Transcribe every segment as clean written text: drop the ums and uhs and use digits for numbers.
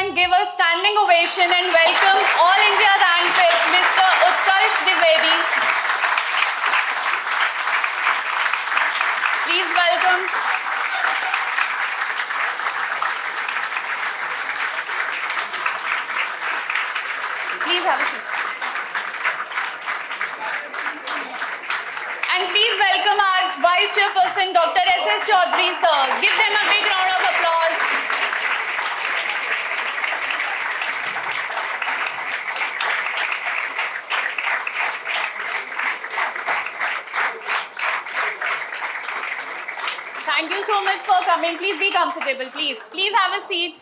everyone give a standing ovation and welcome All India Rank 5th Mr. Utkarsh Dwivedi. Please welcome. Please have a seat. And please welcome our Vice Chairperson Dr. S.S. Chaudhary sir. Give them a big round of applause. Thank you so much for coming. Please be comfortable, please. Please have a seat.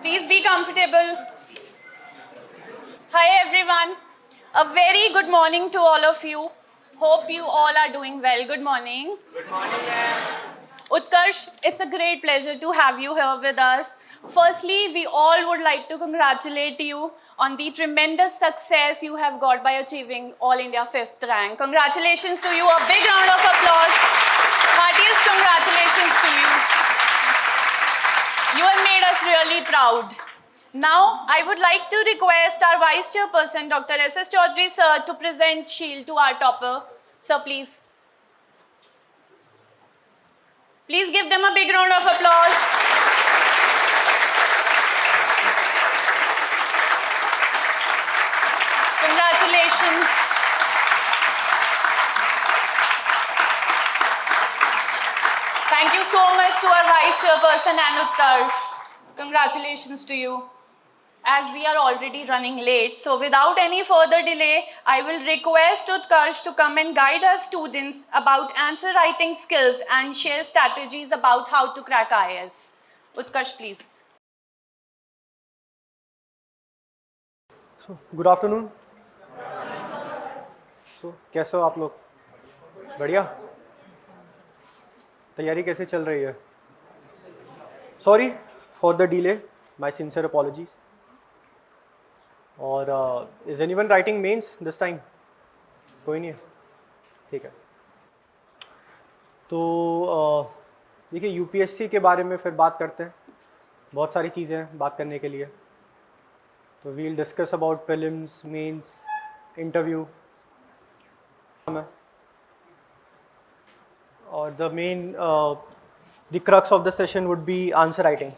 Please be comfortable. Hi everyone. A very good morning to all of you. Hope you all are doing well. Good morning. Good morning, ma'am. Utkarsh, it's a great pleasure to have you here with us. Firstly, we all would like to congratulate you on the tremendous success you have got by achieving All India 5th rank. Congratulations to you. A big round of applause. Heartiest congratulations to you. You have made us really proud. Now, I would like to request our Vice Chairperson, Dr. S.S. Chaudhary sir, to present shield to our topper. Sir, please. Please give them a big round of applause. Congratulations. Thank you so much to our Vice Chairperson and Utkarsh. Congratulations to you. As we are already running late, so without any further delay, I will request Utkarsh to come and guide our students about answer writing skills and share strategies about how to crack IAS. Utkarsh, please. So, good afternoon. So, कैसे हो आप लोग? बढ़िया? तैयारी कैसे चल रही है? Sorry for the delay. My sincere apologies. और is anyone writing mains this time? कोई नहीं है? ठीक है. तो देखिए यूपीएससी के बारे में फिर बात करते हैं. बहुत सारी चीज़ें हैं बात करने के लिए. तो we'll discuss about prelims, mains, interview. और the main the crux of the session would be answer writing.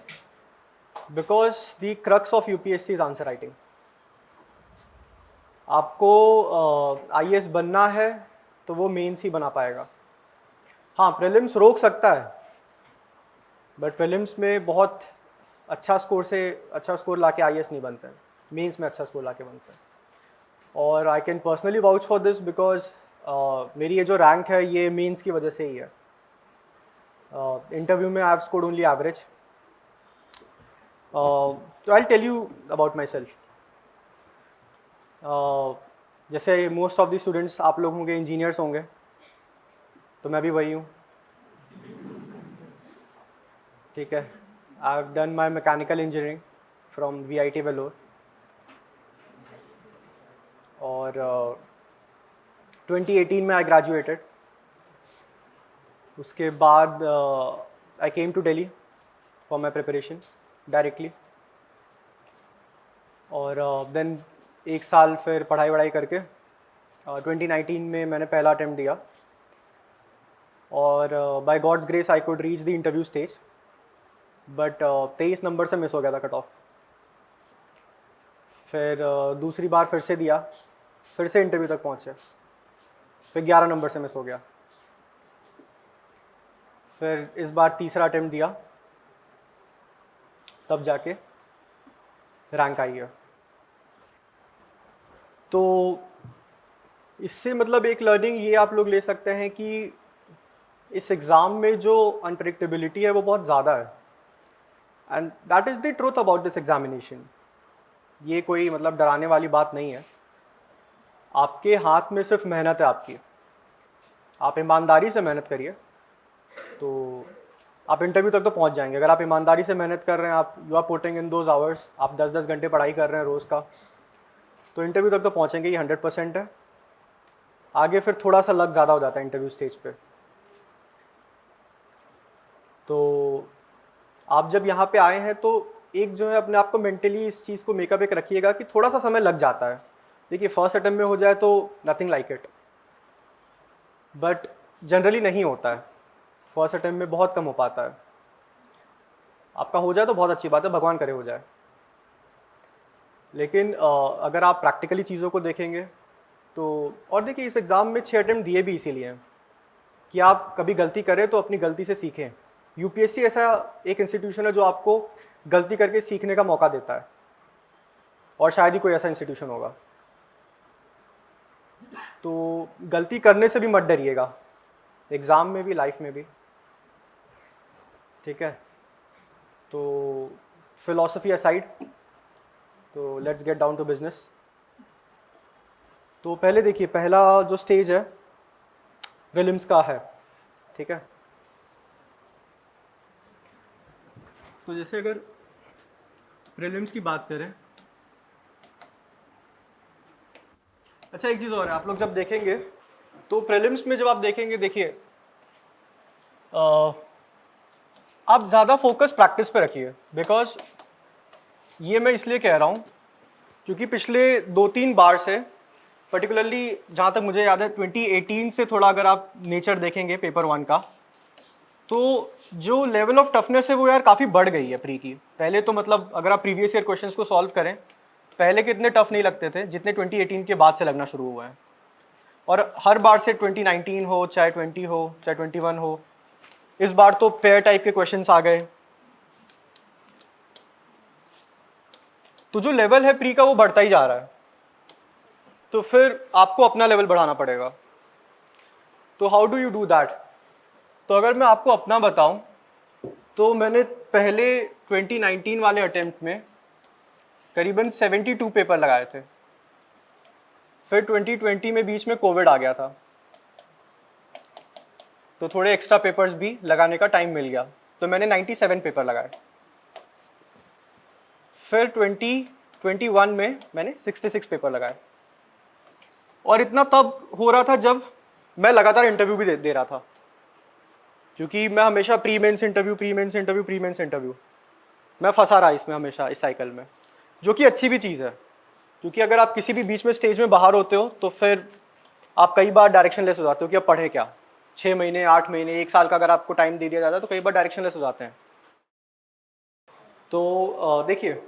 Because the crux of UPSC is answer writing. आपको आईएएस बनना है तो वो मेंस ही बना पाएगा. हाँ, प्रीलिम्स रोक सकता है, बट प्रीलिम्स में बहुत अच्छा स्कोर लाके आईएएस नहीं बनते हैं. मेंस में अच्छा स्कोर लाके बनते हैं. और I can personally vouch for this because मेरी ये जो रैंक है ये मेंस की वजह से ही है. इंटरव्यू में I have scored only average. तो I tell you about myself. जैसे मोस्ट ऑफ द स्टूडेंट्स आप लोग होंगे इंजीनियर्स होंगे, तो मैं भी वही हूँ. ठीक है. I have done my mechanical engineering from VIT Vellore. और 2018 में आई ग्रेजुएटेड. उसके बाद I came to Delhi for my preparation directly. और देन एक साल फिर पढ़ाई करके 2019 में मैंने पहला अटेम्प्ट दिया. और by God's grace I could reach the interview stage, but 23 number से मिस हो गया था कट ऑफ. फिर दूसरी बार फिर से दिया, फिर से इंटरव्यू तक पहुँचे, फिर 11 नंबर से मिस हो गया. फिर इस बार तीसरा अटेम्प्ट दिया, तब जाके रैंक आई है. तो इससे मतलब एक लर्निंग ये आप लोग ले सकते हैं कि इस एग्ज़ाम में जो अनप्रेडिक्टेबिलिटी है वो बहुत ज़्यादा है. And that is the truth about this examination. ये कोई मतलब डराने वाली बात नहीं है. आपके हाथ में सिर्फ मेहनत है आपकी. आप ईमानदारी से मेहनत करिए तो आप इंटरव्यू तक तो पहुंच जाएंगे. अगर आप ईमानदारी से मेहनत कर रहे हैं, आप you are putting in those hours, आप 10-10 घंटे पढ़ाई कर रहे हैं रोज़ का, तो इंटरव्यू तक तो पहुंचेंगे. ये 100% है. आगे फिर थोड़ा सा लक ज़्यादा हो जाता है इंटरव्यू स्टेज पे. तो आप जब यहाँ पे आए हैं तो एक जो है अपने आप को मेंटली इस चीज़ को मेकअप एक रखिएगा कि थोड़ा सा समय लग जाता है। देखिए फर्स्ट अटेम्प्ट में हो जाए तो nothing like it, but generally नहीं होता है, फर्स्ट अटेम्प्ट में बहुत कम हो पाता है। आपका हो जाए तो बहुत अच्छी बात है, भगवान करे हो जाए। लेकिन अगर आप प्रैक्टिकली चीज़ों को देखेंगे तो, और देखिए इस एग्ज़ाम में 6 अटेम्प्ट दिए भी इसीलिए हैं कि आप कभी गलती करें तो अपनी गलती से सीखें। यूपीएससी ऐसा एक इंस्टीट्यूशन है जो आपको गलती करके सीखने का मौका देता है, और शायद ही कोई ऐसा इंस्टीट्यूशन होगा। तो गलती करने से भी मत डरिएगा, एग्ज़ाम में भी, लाइफ में भी, ठीक है। तो फिलॉसफी असाइड, तो let's get down to business. तो पहले देखिए, पहला जो स्टेज है प्रीलिम्स का है, ठीक है। तो जैसे अगर प्रीलिम्स की बात करें, अच्छा एक चीज़ और है, आप लोग जब देखेंगे तो प्रीलिम्स में जब आप देखेंगे, देखिए आप ज़्यादा फोकस प्रैक्टिस पे रखिए। बिकॉज ये मैं इसलिए कह रहा हूँ क्योंकि पिछले 2-3 बार से, पर्टिकुलरली जहाँ तक मुझे याद है 2018 से, थोड़ा अगर आप नेचर देखेंगे पेपर 1 का, तो जो लेवल ऑफ टफनेस है वो यार काफ़ी बढ़ गई है प्री की। पहले तो मतलब अगर आप प्रीवियस ईयर क्वेश्चंस को सॉल्व करें, पहले कितने टफ नहीं लगते थे जितने 2018 के बाद से लगना शुरू हुआ है। और हर बार से 2019 हो, चाहे 20 हो, चाहे 21 हो, इस बार तो पेयर टाइप के क्वेश्चंस आ गए। तो जो लेवल है प्री का वो बढ़ता ही जा रहा है, तो फिर आपको अपना लेवल बढ़ाना पड़ेगा। तो how do you do that? तो अगर मैं आपको अपना बताऊं तो मैंने पहले 2019 वाले अटेम्प्ट में करीबन 72 पेपर लगाए थे। फिर 2020 में बीच में कोविड आ गया था, तो थोड़े एक्स्ट्रा पेपर्स भी लगाने का टाइम मिल गया, तो मैंने 97 पेपर लगाए। फिर 2021 में मैंने 66 पेपर लगाए, और इतना तब हो रहा था जब मैं लगातार इंटरव्यू भी दे रहा था, क्योंकि मैं हमेशा pre mains interview, pre mains interview, pre mains interview, मैं फंसा रहा इसमें हमेशा, इस साइकिल में, जो कि अच्छी भी चीज़ है। क्योंकि अगर आप किसी भी बीच में स्टेज में बाहर होते हो तो फिर आप कई बार डायरेक्शन लेस हो जाते हो कि अब पढ़े क्या। 6 महीने, 8 महीने, 1 साल का अगर आपको टाइम दे दिया जाता है तो कई बार डायरेक्शन लेस हो जाते हैं। तो देखिए,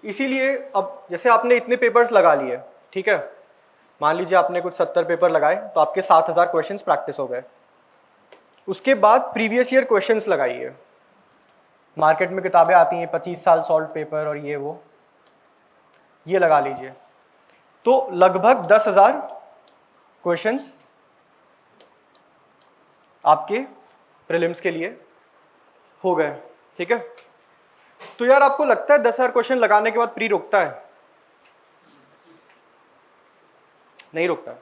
इसीलिए अब जैसे आपने इतने पेपर्स लगा लिए, ठीक है, मान लीजिए आपने कुछ 70 पेपर लगाए, तो आपके 7000 क्वेश्चंस प्रैक्टिस हो गए। उसके बाद प्रीवियस ईयर क्वेश्चंस लगाइए। मार्केट में किताबें आती हैं 25 साल सॉल्व पेपर और ये लगा लीजिए, तो लगभग 10,000 क्वेश्चंस आपके प्रीलिम्स के लिए हो गए, ठीक है। तो यार आपको लगता है 10,000 क्वेश्चन लगाने के बाद प्री रुकता है? नहीं रुकता है।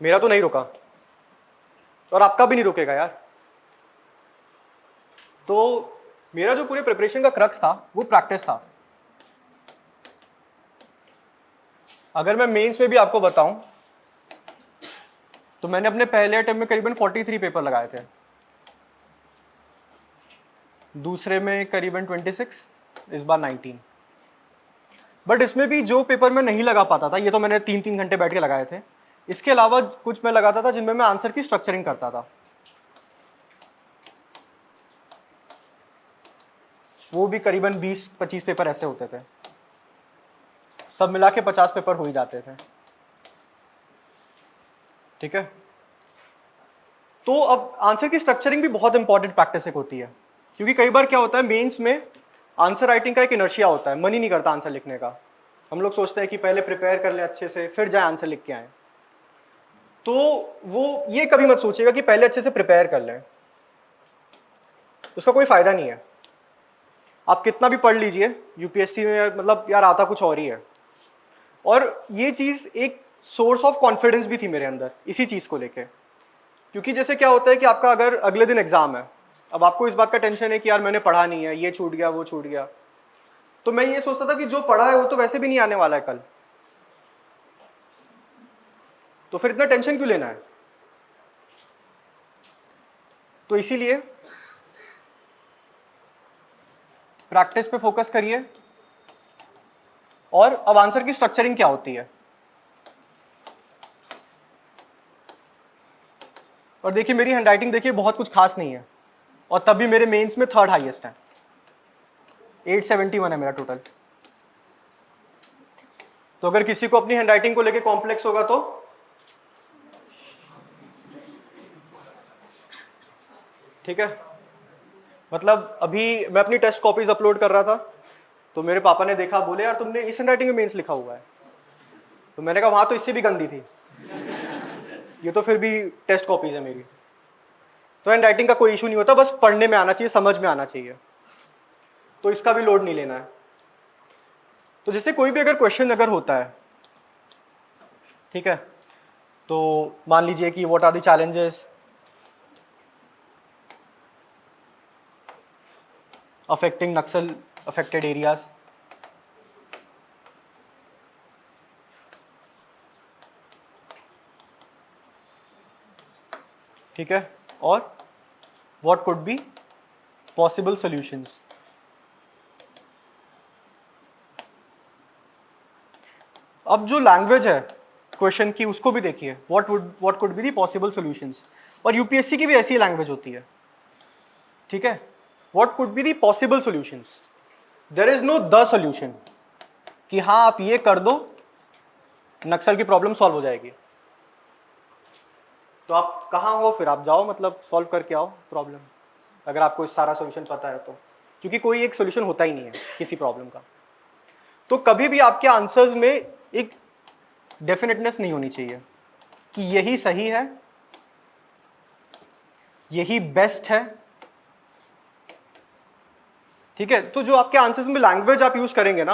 मेरा तो नहीं रुका, और आपका भी नहीं रुकेगा यार। तो मेरा जो पूरे प्रिपरेशन का क्रक्स था वो प्रैक्टिस था। अगर मैं मेंस में भी आपको बताऊं तो मैंने अपने पहले अटेम्प्ट में करीबन 43 पेपर लगाए थे, दूसरे में करीबन 26, इस बार 19। बट इसमें भी जो पेपर मैं नहीं लगा पाता था, ये तो मैंने 3-3 घंटे बैठ के लगाए थे, इसके अलावा कुछ मैं लगाता था जिनमें मैं आंसर की स्ट्रक्चरिंग करता था, वो भी करीबन 20-25 पेपर ऐसे होते थे, सब मिला के 50 पेपर हो ही जाते थे, ठीक है। तो अब आंसर की स्ट्रक्चरिंग भी बहुत इंपॉर्टेंट प्रैक्टिस एक होती है, क्योंकि कई बार क्या होता है मेंस में आंसर राइटिंग का एक इनर्शिया होता है, मन ही नहीं करता आंसर लिखने का। हम लोग सोचते हैं कि पहले प्रिपेयर कर ले अच्छे से फिर जाए आंसर लिख के आए। तो वो ये कभी मत सोचिएगा कि पहले अच्छे से प्रिपेयर कर लें, उसका कोई फायदा नहीं है। आप कितना भी पढ़ लीजिए यूपीएससी में, मतलब यार आता कुछ और ही है। और ये चीज़ एक सोर्स ऑफ कॉन्फिडेंस भी थी मेरे अंदर इसी चीज़ को लेके, क्योंकि जैसे क्या होता है कि आपका अगर अगले दिन एग्जाम है, अब आपको इस बात का टेंशन है कि यार मैंने पढ़ा नहीं है, ये छूट गया, वो छूट गया, तो मैं ये सोचता था कि जो पढ़ा है वो तो वैसे भी नहीं आने वाला है कल, तो फिर इतना टेंशन क्यों लेना है। तो इसीलिए प्रैक्टिस पे फोकस करिए, और अब आंसर की स्ट्रक्चरिंग क्या होती है। और देखिए मेरी हैंडराइटिंग देखिए बहुत कुछ खास नहीं है, और तब भी मेरे मेंस में 3rd हाईएस्ट है, 871 है मेरा टोटल। तो अगर किसी को अपनी हैंडराइटिंग को लेके कॉम्प्लेक्स होगा तो ठीक है। मतलब अभी मैं अपनी टेस्ट कॉपीज अपलोड कर रहा था, तो मेरे पापा ने देखा, बोले यार तुमने इस हैंडराइटिंग में मेंस लिखा हुआ है। तो मैंने कहा वहां तो इससे भी गंदी थी, ये तो फिर भी टेस्ट कॉपीज है मेरी। तो हैंडराइटिंग का कोई इशू नहीं होता, बस पढ़ने में आना चाहिए, समझ में आना चाहिए, तो इसका भी लोड नहीं लेना है। तो जैसे कोई भी अगर क्वेश्चन अगर होता है, ठीक है, तो मान लीजिए कि what are the challenges affecting Naxal affected areas, ठीक है, और what could be possible solutions. अब जो लैंग्वेज है क्वेश्चन की उसको भी देखिए, what could be the possible solutions. और यूपीएससी की भी ऐसी लैंग्वेज होती है, ठीक है, what could be the possible solutions. There is no the solution कि हाँ आप ये कर दो नक्सल की प्रॉब्लम सॉल्व हो जाएगी। तो आप कहाँ हो फिर, आप जाओ मतलब सॉल्व करके आओ प्रॉब्लम, अगर आपको सारा सॉल्यूशन पता है तो, क्योंकि कोई एक सॉल्यूशन होता ही नहीं है किसी प्रॉब्लम का। तो कभी भी आपके आंसर्स में एक डेफिनेटनेस नहीं होनी चाहिए कि यही सही है, यही बेस्ट है, ठीक है। तो जो आपके आंसर्स में लैंग्वेज आप यूज करेंगे ना,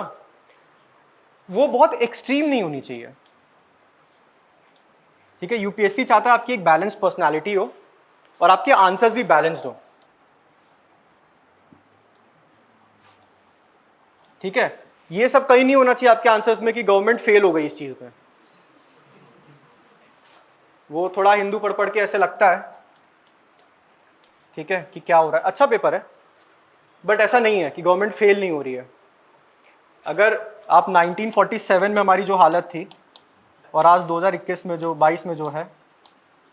वो बहुत एक्सट्रीम नहीं होनी चाहिए, ठीक है। यूपीएससी चाहता है आपकी एक बैलेंस पर्सनालिटी हो और आपके आंसर्स भी बैलेंस्ड हो, ठीक है। ये सब कहीं नहीं होना चाहिए आपके आंसर्स में कि गवर्नमेंट फेल हो गई इस चीज में। वो थोड़ा हिंदू पढ़ पढ़ के ऐसे लगता है, ठीक है, कि क्या हो रहा है, अच्छा पेपर है, बट ऐसा नहीं है कि गवर्नमेंट फेल नहीं हो रही है। अगर आप 1947 में हमारी जो हालत थी और आज 2021 में जो 22 में जो है,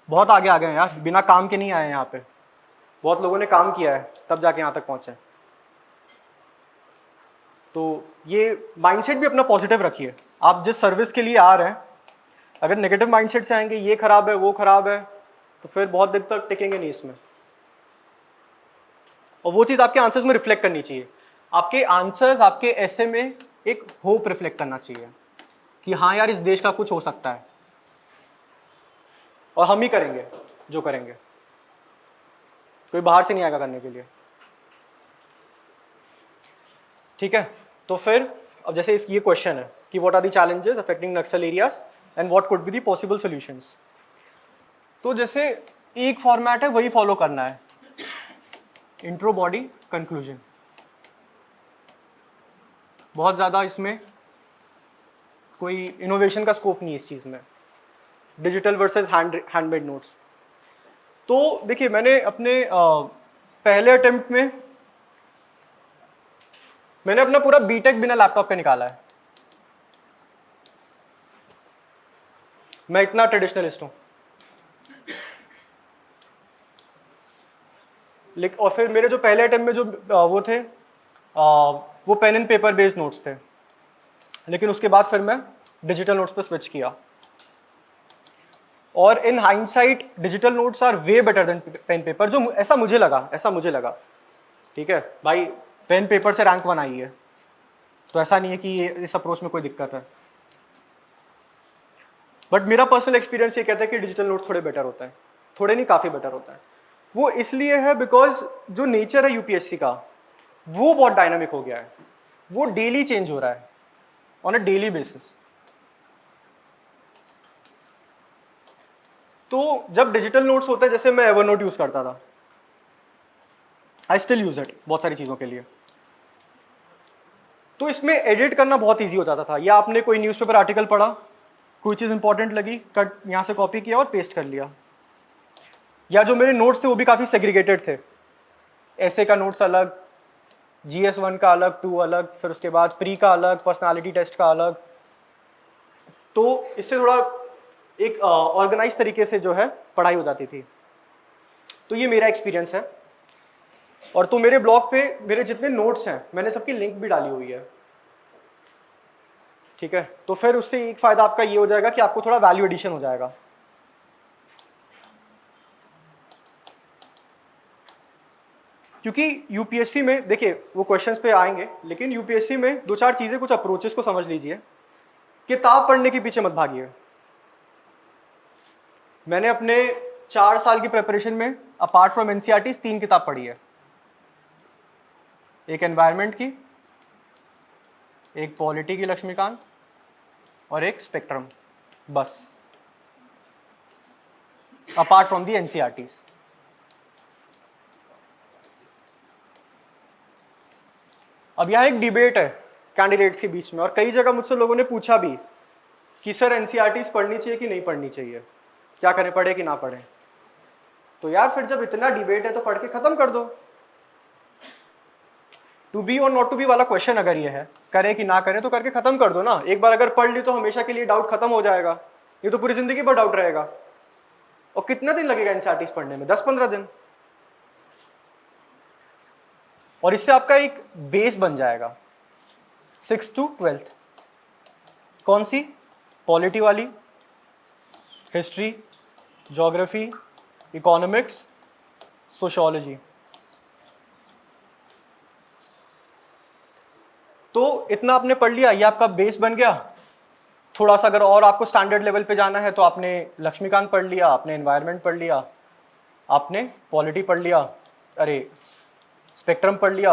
बहुत आगे आ गए हैं यार, बिना काम के नहीं आए यहाँ पे, बहुत लोगों ने काम किया है तब जाके यहाँ तक पहुँचे। तो ये माइंडसेट भी अपना पॉजिटिव रखिए। आप जिस सर्विस के लिए आ रहे हैं, अगर नेगेटिव माइंडसेट से आएंगे ये खराब है वो खराब है, तो फिर बहुत दिन तक टिकेंगे नहीं इसमें। और वो चीज़ आपके आंसर्स में रिफ्लेक्ट करनी चाहिए। आपके आंसर्स आपके ऐसे में एक होप रिफ्लेक्ट करना चाहिए कि हाँ यार इस देश का कुछ हो सकता है, और हम ही करेंगे जो करेंगे, कोई बाहर से नहीं आएगा करने के लिए, ठीक है। तो फिर अब जैसे ये क्वेश्चन है कि what are the challenges affecting Naxal areas and what could be the possible solutions. तो जैसे एक फॉर्मेट है वही फॉलो करना है, इंट्रो बॉडी कंक्लूजन। बहुत ज़्यादा इसमें कोई इनोवेशन का स्कोप नहीं है इस चीज़ में, डिजिटल वर्सेस हैंडमेड नोट्स। तो देखिए मैंने अपने पहले अटेम्प्ट में मैंने अपना पूरा बीटेक बिना लैपटॉप के निकाला है। मैं इतना ट्रेडिशनलिस्ट हूँ। और फिर मेरे जो पहले अटेम्प्ट में जो वो थे वो pen and paper based notes थे, लेकिन उसके बाद फिर मैं डिजिटल नोट्स पर स्विच किया। और in hindsight digital notes are way better than pen paper, जो ऐसा मुझे लगा, ठीक है भाई। पेन पेपर से रैंक 1 आई है, तो ऐसा नहीं है कि ये इस अप्रोच में कोई दिक्कत है, बट मेरा पर्सनल एक्सपीरियंस ये कहता है कि डिजिटल नोट्स थोड़े बेटर होता है, थोड़े नहीं काफ़ी बेटर होता है। वो इसलिए है बिकॉज जो नेचर है यूपीएससी का वो बहुत डायनामिक हो गया है, वो डेली चेंज हो रहा है ऑन अ डेली बेसिस। तो जब डिजिटल नोट्स होते हैं, जैसे मैं एवरनोट यूज करता था, आई स्टिल यूज इट बहुत सारी चीज़ों के लिए, तो इसमें एडिट करना बहुत ईजी हो जाता था। या आपने कोई न्यूज़पेपर आर्टिकल पढ़ा, कोई चीज़ इंपॉर्टेंट लगी, कट यहाँ से कॉपी किया और पेस्ट कर लिया। या जो मेरे नोट्स थे वो भी काफ़ी सेग्रीगेटेड थे, ऐसे का नोट्स अलग, GS1 का अलग, 2 अलग, फिर उसके बाद प्री का अलग, पर्सनालिटी टेस्ट का अलग। तो इससे थोड़ा एक ऑर्गेनाइज तरीके से जो है पढ़ाई हो जाती थी। तो ये मेरा एक्सपीरियंस है। और तो मेरे ब्लॉग पे मेरे जितने नोट्स हैं मैंने सबकी लिंक भी डाली हुई है, ठीक है। तो फिर उससे एक फायदा आपका ये हो जाएगा कि आपको थोड़ा वैल्यू एडिशन हो जाएगा। क्योंकि यूपीएससी में देखिए वो क्वेश्चंस पे आएंगे, लेकिन यूपीएससी में दो चार चीजें, कुछ अप्रोचेस को समझ लीजिए। किताब पढ़ने के पीछे मत भागिए। मैंने अपने 4 साल की प्रिपरेशन में अपार्ट फ्रॉम एनसीईआरटी 3 किताब पढ़ी है। एक एनवायरनमेंट की, एक पॉलिटी की लक्ष्मीकांत, और एक स्पेक्ट्रम, बस, अपार्ट फ्रॉम दी एनसीईआरटी। अब यहाँ एक डिबेट है कैंडिडेट्स के बीच में, और कई जगह मुझसे लोगों ने पूछा भी कि सर एनसीईआरटी पढ़नी चाहिए कि नहीं पढ़नी चाहिए, क्या करें, पढ़े कि ना पढ़े। तो यार फिर जब इतना डिबेट है तो पढ़ के खत्म कर दो। टू बी और नॉट टू बी वाला क्वेश्चन अगर ये है, करें कि ना करें, तो करके खत्म कर दो ना। एक बार अगर पढ़ ली तो हमेशा के लिए डाउट खत्म हो जाएगा, ये तो पूरी जिंदगी भर डाउट रहेगा। और कितना दिन लगेगा एनसीईआरटी पढ़ने में? 10-15 दिन। और इससे आपका एक बेस बन जाएगा 6th to 12th। कौन सी? पॉलिटी वाली, हिस्ट्री, ज्योग्राफी, इकोनॉमिक्स, सोशियोलॉजी। तो इतना आपने पढ़ लिया, ये आपका बेस बन गया। थोड़ा सा अगर और आपको स्टैंडर्ड लेवल पे जाना है तो आपने लक्ष्मीकांत पढ़ लिया, आपने एनवायरनमेंट पढ़ लिया, आपने पॉलिटी पढ़ लिया, अरे स्पेक्ट्रम पढ़ लिया।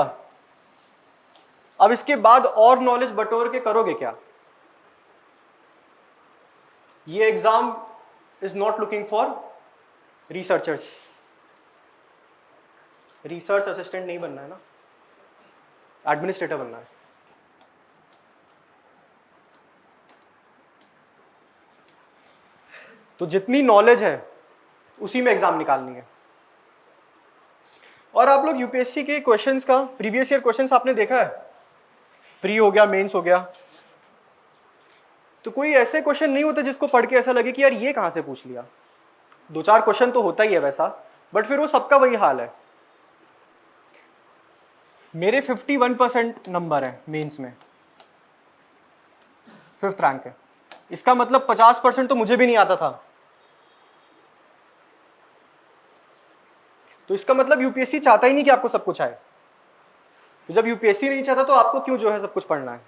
अब इसके बाद और नॉलेज बटोर के करोगे क्या? ये exam is not looking for researchers. Research assistant नहीं बनना है ना, एडमिनिस्ट्रेटर बनना है। तो जितनी नॉलेज है उसी में एग्जाम निकालनी है। और आप लोग यूपीएससी के क्वेश्चंस का, प्रीवियस ईयर क्वेश्चंस आपने देखा है, प्री हो गया, मेंस हो गया, तो कोई ऐसे क्वेश्चन नहीं होते जिसको पढ़ के ऐसा लगे कि यार ये कहां से पूछ लिया। 2-4 क्वेश्चन तो होता ही है वैसा, बट फिर वो सबका वही हाल है। मेरे 51% नंबर है मेंस में, 5th रैंक है। इसका मतलब 50% तो मुझे भी नहीं आता था। तो इसका मतलब यूपीएससी चाहता ही नहीं कि आपको सब कुछ आए। तो जब यूपीएससी नहीं चाहता तो आपको क्यों जो है सब कुछ पढ़ना है?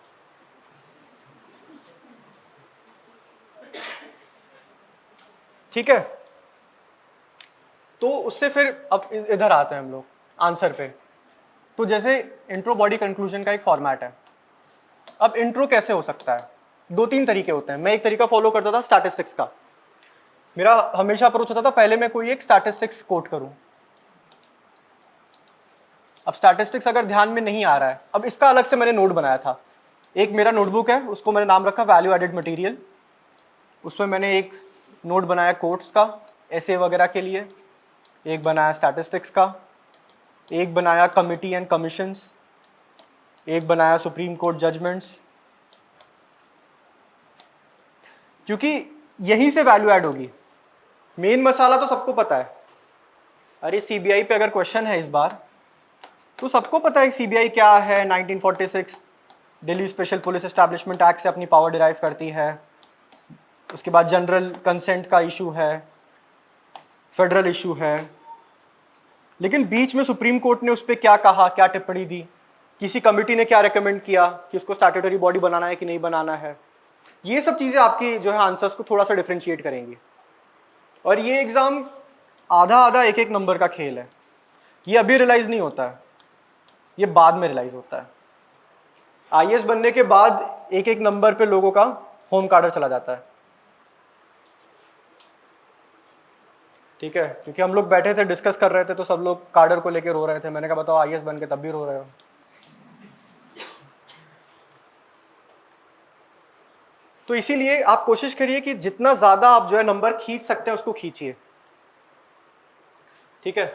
ठीक है। तो उससे फिर अब इधर आते हैं हम लोग आंसर पे। तो जैसे इंट्रो, बॉडी, कंक्लूजन का एक फॉर्मेट है। अब इंट्रो कैसे हो सकता है? 2-3 तरीके होते हैं। मैं एक तरीका फॉलो करता था स्टैटिस्टिक्स का। मेरा हमेशा अप्रोच होता था पहले मैं कोई एक स्टैटिस्टिक्स कोट करूं। अब स्टैटिस्टिक्स अगर ध्यान में नहीं आ रहा है, अब इसका अलग से मैंने नोट बनाया था। एक मेरा नोटबुक है, उसको मैंने नाम रखा वैल्यू एडेड मटेरियल। उसमें मैंने एक नोट बनाया कोट्स का, ऐसे वगैरह के लिए, एक बनाया स्टैटिस्टिक्स का, एक बनाया कमिटी एंड कमीशंस, एक बनाया सुप्रीम कोर्ट जजमेंट्स, क्योंकि यहीं से वैल्यू ऐड होगी। मेन मसाला तो सबको पता है। अरे सीबीआई पे अगर क्वेश्चन है इस बार, तो सबको पता है सीबीआई क्या है। 1946 Delhi special police establishment act से अपनी पावर डिराइव करती है। उसके बाद जनरल कंसेंट का इशू है, फेडरल इशू है। लेकिन बीच में सुप्रीम कोर्ट ने उस पर क्या कहा, क्या टिप्पणी दी, किसी कमिटी ने क्या रिकमेंड किया कि उसको स्टैट्यूटरी बॉडी बनाना है कि नहीं बनाना है। ये सब चीज़ें आपकी जो है आंसर्स को थोड़ा सा डिफ्रेंशिएट करेंगी। और ये एग्ज़ाम आधा आधा एक एक नंबर का खेल है। ये अभी रियलाइज़ नहीं होता है, ये बाद में रियलाइज़ होता है। आईएएस बनने के बाद एक एक नंबर पे लोगों का होम कार्डर चला जाता है। ठीक है, क्योंकि हम लोग बैठे थे डिस्कस कर रहे थे तो सब लोग कार्डर को लेके रो रहे थे। मैंने कहा बताओ आईएएस बन के तब भी रो रहे हो। तो इसीलिए आप कोशिश करिए कि जितना ज्यादा आप जो है नंबर खींच सकते हैं उसको खींचिए। ठीक है,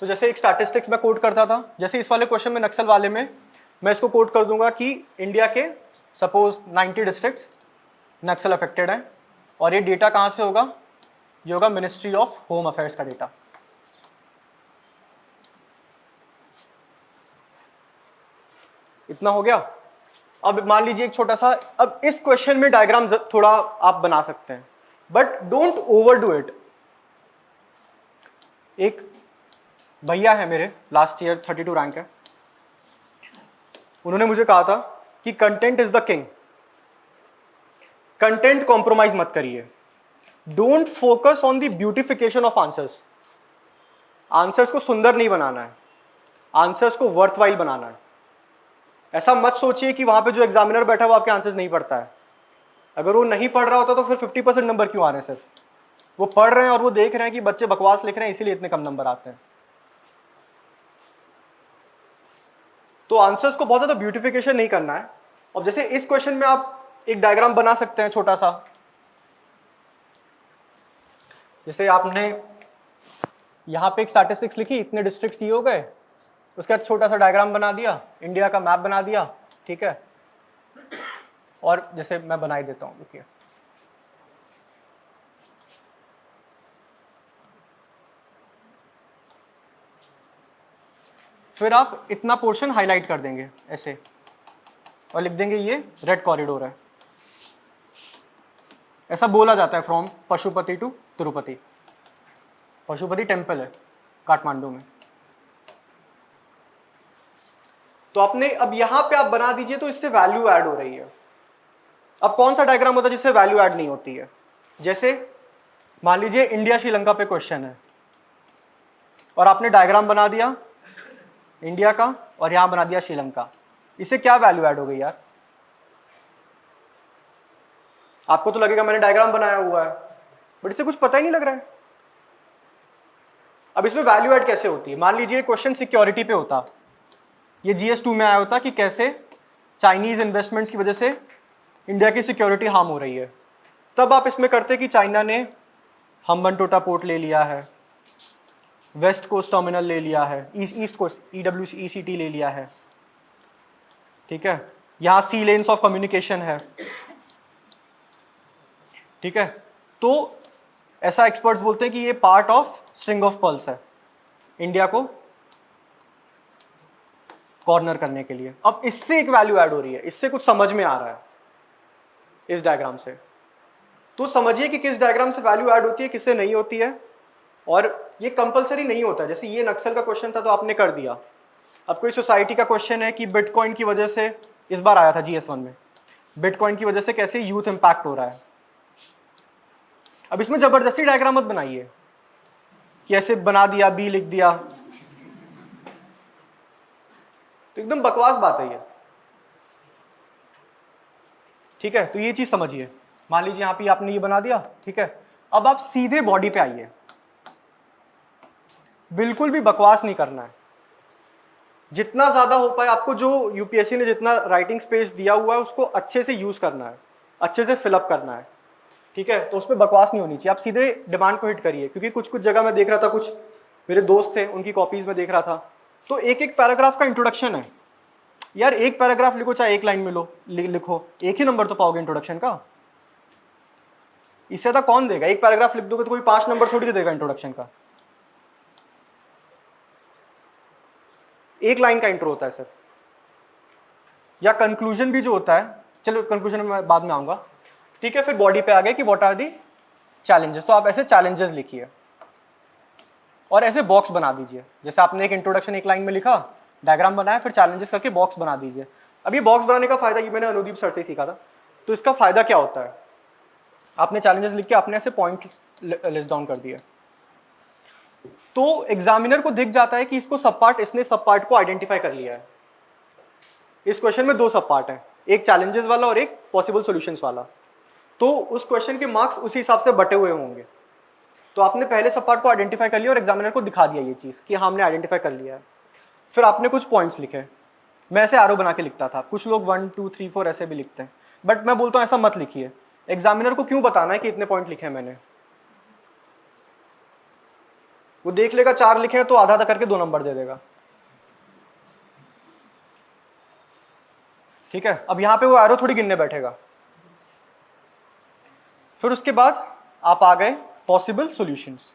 तो जैसे एक स्टैटिस्टिक्स में कोट करता था, जैसे इस वाले क्वेश्चन में नक्सल वाले में मैं इसको कोट कर दूंगा कि इंडिया के सपोज 90 डिस्ट्रिक्ट्स नक्सल अफेक्टेड हैं, और ये डेटा कहाँ से होगा, ये होगा मिनिस्ट्री ऑफ होम अफेयर्स का डेटा। इतना हो गया। अब मान लीजिए एक छोटा सा, अब इस क्वेश्चन में डायग्राम थोड़ा आप बना सकते हैं, but don't over do it. एक भैया है मेरे, लास्ट ईयर 32 रैंक है, उन्होंने मुझे कहा था कि content is the king, content compromise मत करिए, don't focus on the beautification of answers. Answers को सुंदर नहीं बनाना है, आंसर्स को वर्थवाइल बनाना है। ऐसा मत सोचिए कि वहां पे जो एग्जामिनर बैठा है वो आपके आंसर्स नहीं पढ़ता है। अगर वो नहीं पढ़ रहा होता तो फिर 50% नंबर क्यों आ रहे हैं? सिर्फ वो पढ़ रहे हैं और वो देख रहे हैं कि बच्चे बकवास लिख रहे हैं, इसीलिए इतने कम नंबर आते हैं। तो आंसर्स को बहुत ज्यादा ब्यूटिफिकेशन नहीं करना है। और जैसे इस क्वेश्चन में आप एक डायग्राम बना सकते हैं छोटा सा, जैसे आपने यहां पे एक स्टैटिस्टिक्स लिखी, इतने डिस्ट्रिक्ट ये हो गए, उसका छोटा सा डायग्राम बना दिया, इंडिया का मैप बना दिया, ठीक है। और जैसे मैं बना ही देता हूं, देखिए फिर आप इतना पोर्शन हाईलाइट कर देंगे ऐसे और लिख देंगे ये रेड कॉरिडोर है। ऐसा बोला जाता है from Pashupati to Tirupati. Pashupati temple है काठमांडू में। तो आपने अब यहां पे आप बना दीजिए, तो इससे वैल्यू ऐड हो रही है। अब कौन सा डायग्राम होता है जिससे वैल्यू ऐड नहीं होती है? जैसे मान लीजिए इंडिया श्रीलंका पे क्वेश्चन है और आपने डायग्राम बना दिया इंडिया का और यहां बना दिया श्रीलंका, इससे क्या वैल्यू ऐड हो गई यार? आपको तो लगेगा मैंने डायग्राम बनाया हुआ है, बट इससे कुछ पता ही नहीं लग रहा है। अब इसमें वैल्यू ऐड कैसे होती है? मान लीजिए क्वेश्चन सिक्योरिटी पे होता, ये GS2 में आया होता कि कैसे चाइनीज इन्वेस्टमेंट्स की वजह से इंडिया की सिक्योरिटी हार्म हो रही है, तब आप इसमें करते कि चाइना ने हम्बनटोटा पोर्ट ले लिया है, वेस्ट कोस्ट टर्मिनल ले लिया है, ईस्ट कोस्ट EWECT ले लिया है, ठीक है, यहां सी लेन्स ऑफ कम्युनिकेशन है, ठीक है। तो ऐसा एक्सपर्ट्स बोलते हैं कि ये part of string of pearls है इंडिया को कॉर्नर करने के लिए। अब इससे एक वैल्यू ऐड हो रही है, इससे कुछ समझ में आ रहा है इस डायग्राम से। तो समझिए कि किस डायग्राम से वैल्यू ऐड होती है, किससे नहीं होती है। और ये कंपलसरी नहीं होता। जैसे ये नक्सल का क्वेश्चन था तो आपने कर दिया। अब कोई सोसाइटी का क्वेश्चन है कि बिटकॉइन की वजह से, इस बार आया था GS1 में, बिटकॉइन की वजह से कैसे यूथ इंपैक्ट हो रहा है। अब इसमें जबरदस्ती डायग्राम मत बनाइए कि ऐसे बना दिया, बी लिख दिया, तो एकदम बकवास बात है ये, ठीक है। तो ये चीज समझिए। मान लीजिए यहां पे आपने ये बना दिया, ठीक है। अब आप सीधे बॉडी पे आइए, बिल्कुल भी बकवास नहीं करना है। जितना ज्यादा हो पाए आपको, जो UPSC ने जितना राइटिंग स्पेस दिया हुआ है उसको अच्छे से यूज करना है, अच्छे से फिलअप करना है, ठीक है। तो उसमें बकवास नहीं होनी चाहिए, आप सीधे डिमांड को हिट करिए। क्योंकि कुछ कुछ जगह मैं देख रहा था, कुछ मेरे दोस्त थे उनकी कॉपीज में देख रहा था, तो एक एक पैराग्राफ का इंट्रोडक्शन है। यार एक पैराग्राफ लिखो, चाहे एक लाइन में लिखो, एक ही नंबर तो पाओगे इंट्रोडक्शन का। इससे ज्यादा कौन देगा? एक पैराग्राफ लिख दोगे तो कोई 5 नंबर थोड़ी देगा इंट्रोडक्शन का। एक लाइन का इंट्रो होता है सर, या कंक्लूजन भी जो होता है, चलो कंक्लूजन में बाद में आऊंगा, ठीक है। फिर बॉडी पे आ गए कि व्हाट आर दी चैलेंजेस, तो आप ऐसे चैलेंजेस लिखिए और ऐसे बॉक्स बना दीजिए। जैसे आपने एक इंट्रोडक्शन एक लाइन में लिखा, डायग्राम बनाया, फिर चैलेंजेस करके बॉक्स बना दीजिए। अब ये बॉक्स बनाने का फायदा, ये मैंने अनुदीप सर से ही सीखा था। तो इसका फायदा क्या होता है, आपने चैलेंजेस लिख के आपने ऐसे पॉइंट लिस्ट डाउन कर दिया, तो एग्जामिनर को दिख जाता है कि इसको सब पार्ट, इसने सब पार्ट को आइडेंटिफाई कर लिया है। इस क्वेश्चन में 2 सब पार्ट है, एक चैलेंजेस वाला और एक पॉसिबल सॉल्यूशंस वाला। तो उस क्वेश्चन के मार्क्स उसी हिसाब से बटे हुए होंगे। तो आपने पहले सब पार्ट को आइडेंटिफाई कर लिया और एग्जामिनर को दिखा दिया ये चीज कि हाँ हमने आइडेंटिफाई कर लिया है। फिर आपने कुछ पॉइंट्स लिखे, मैं ऐसे आरो बना के लिखता था, कुछ लोग 1 2 3 4 ऐसे भी लिखते हैं, बट मैं बोलता हूँ ऐसा मत लिखिए। एग्जामिनर को क्यों बताना है कि इतने पॉइंट लिखे हैं मैंने? वो देख लेगा 4 लिखे हैं तो आधा आधा करके 2 नंबर दे देगा। ठीक है, अब यहाँ पे वो एरो थोड़ी गिनने बैठेगा। फिर उसके बाद आप आ गए पॉसिबल सॉल्यूशंस।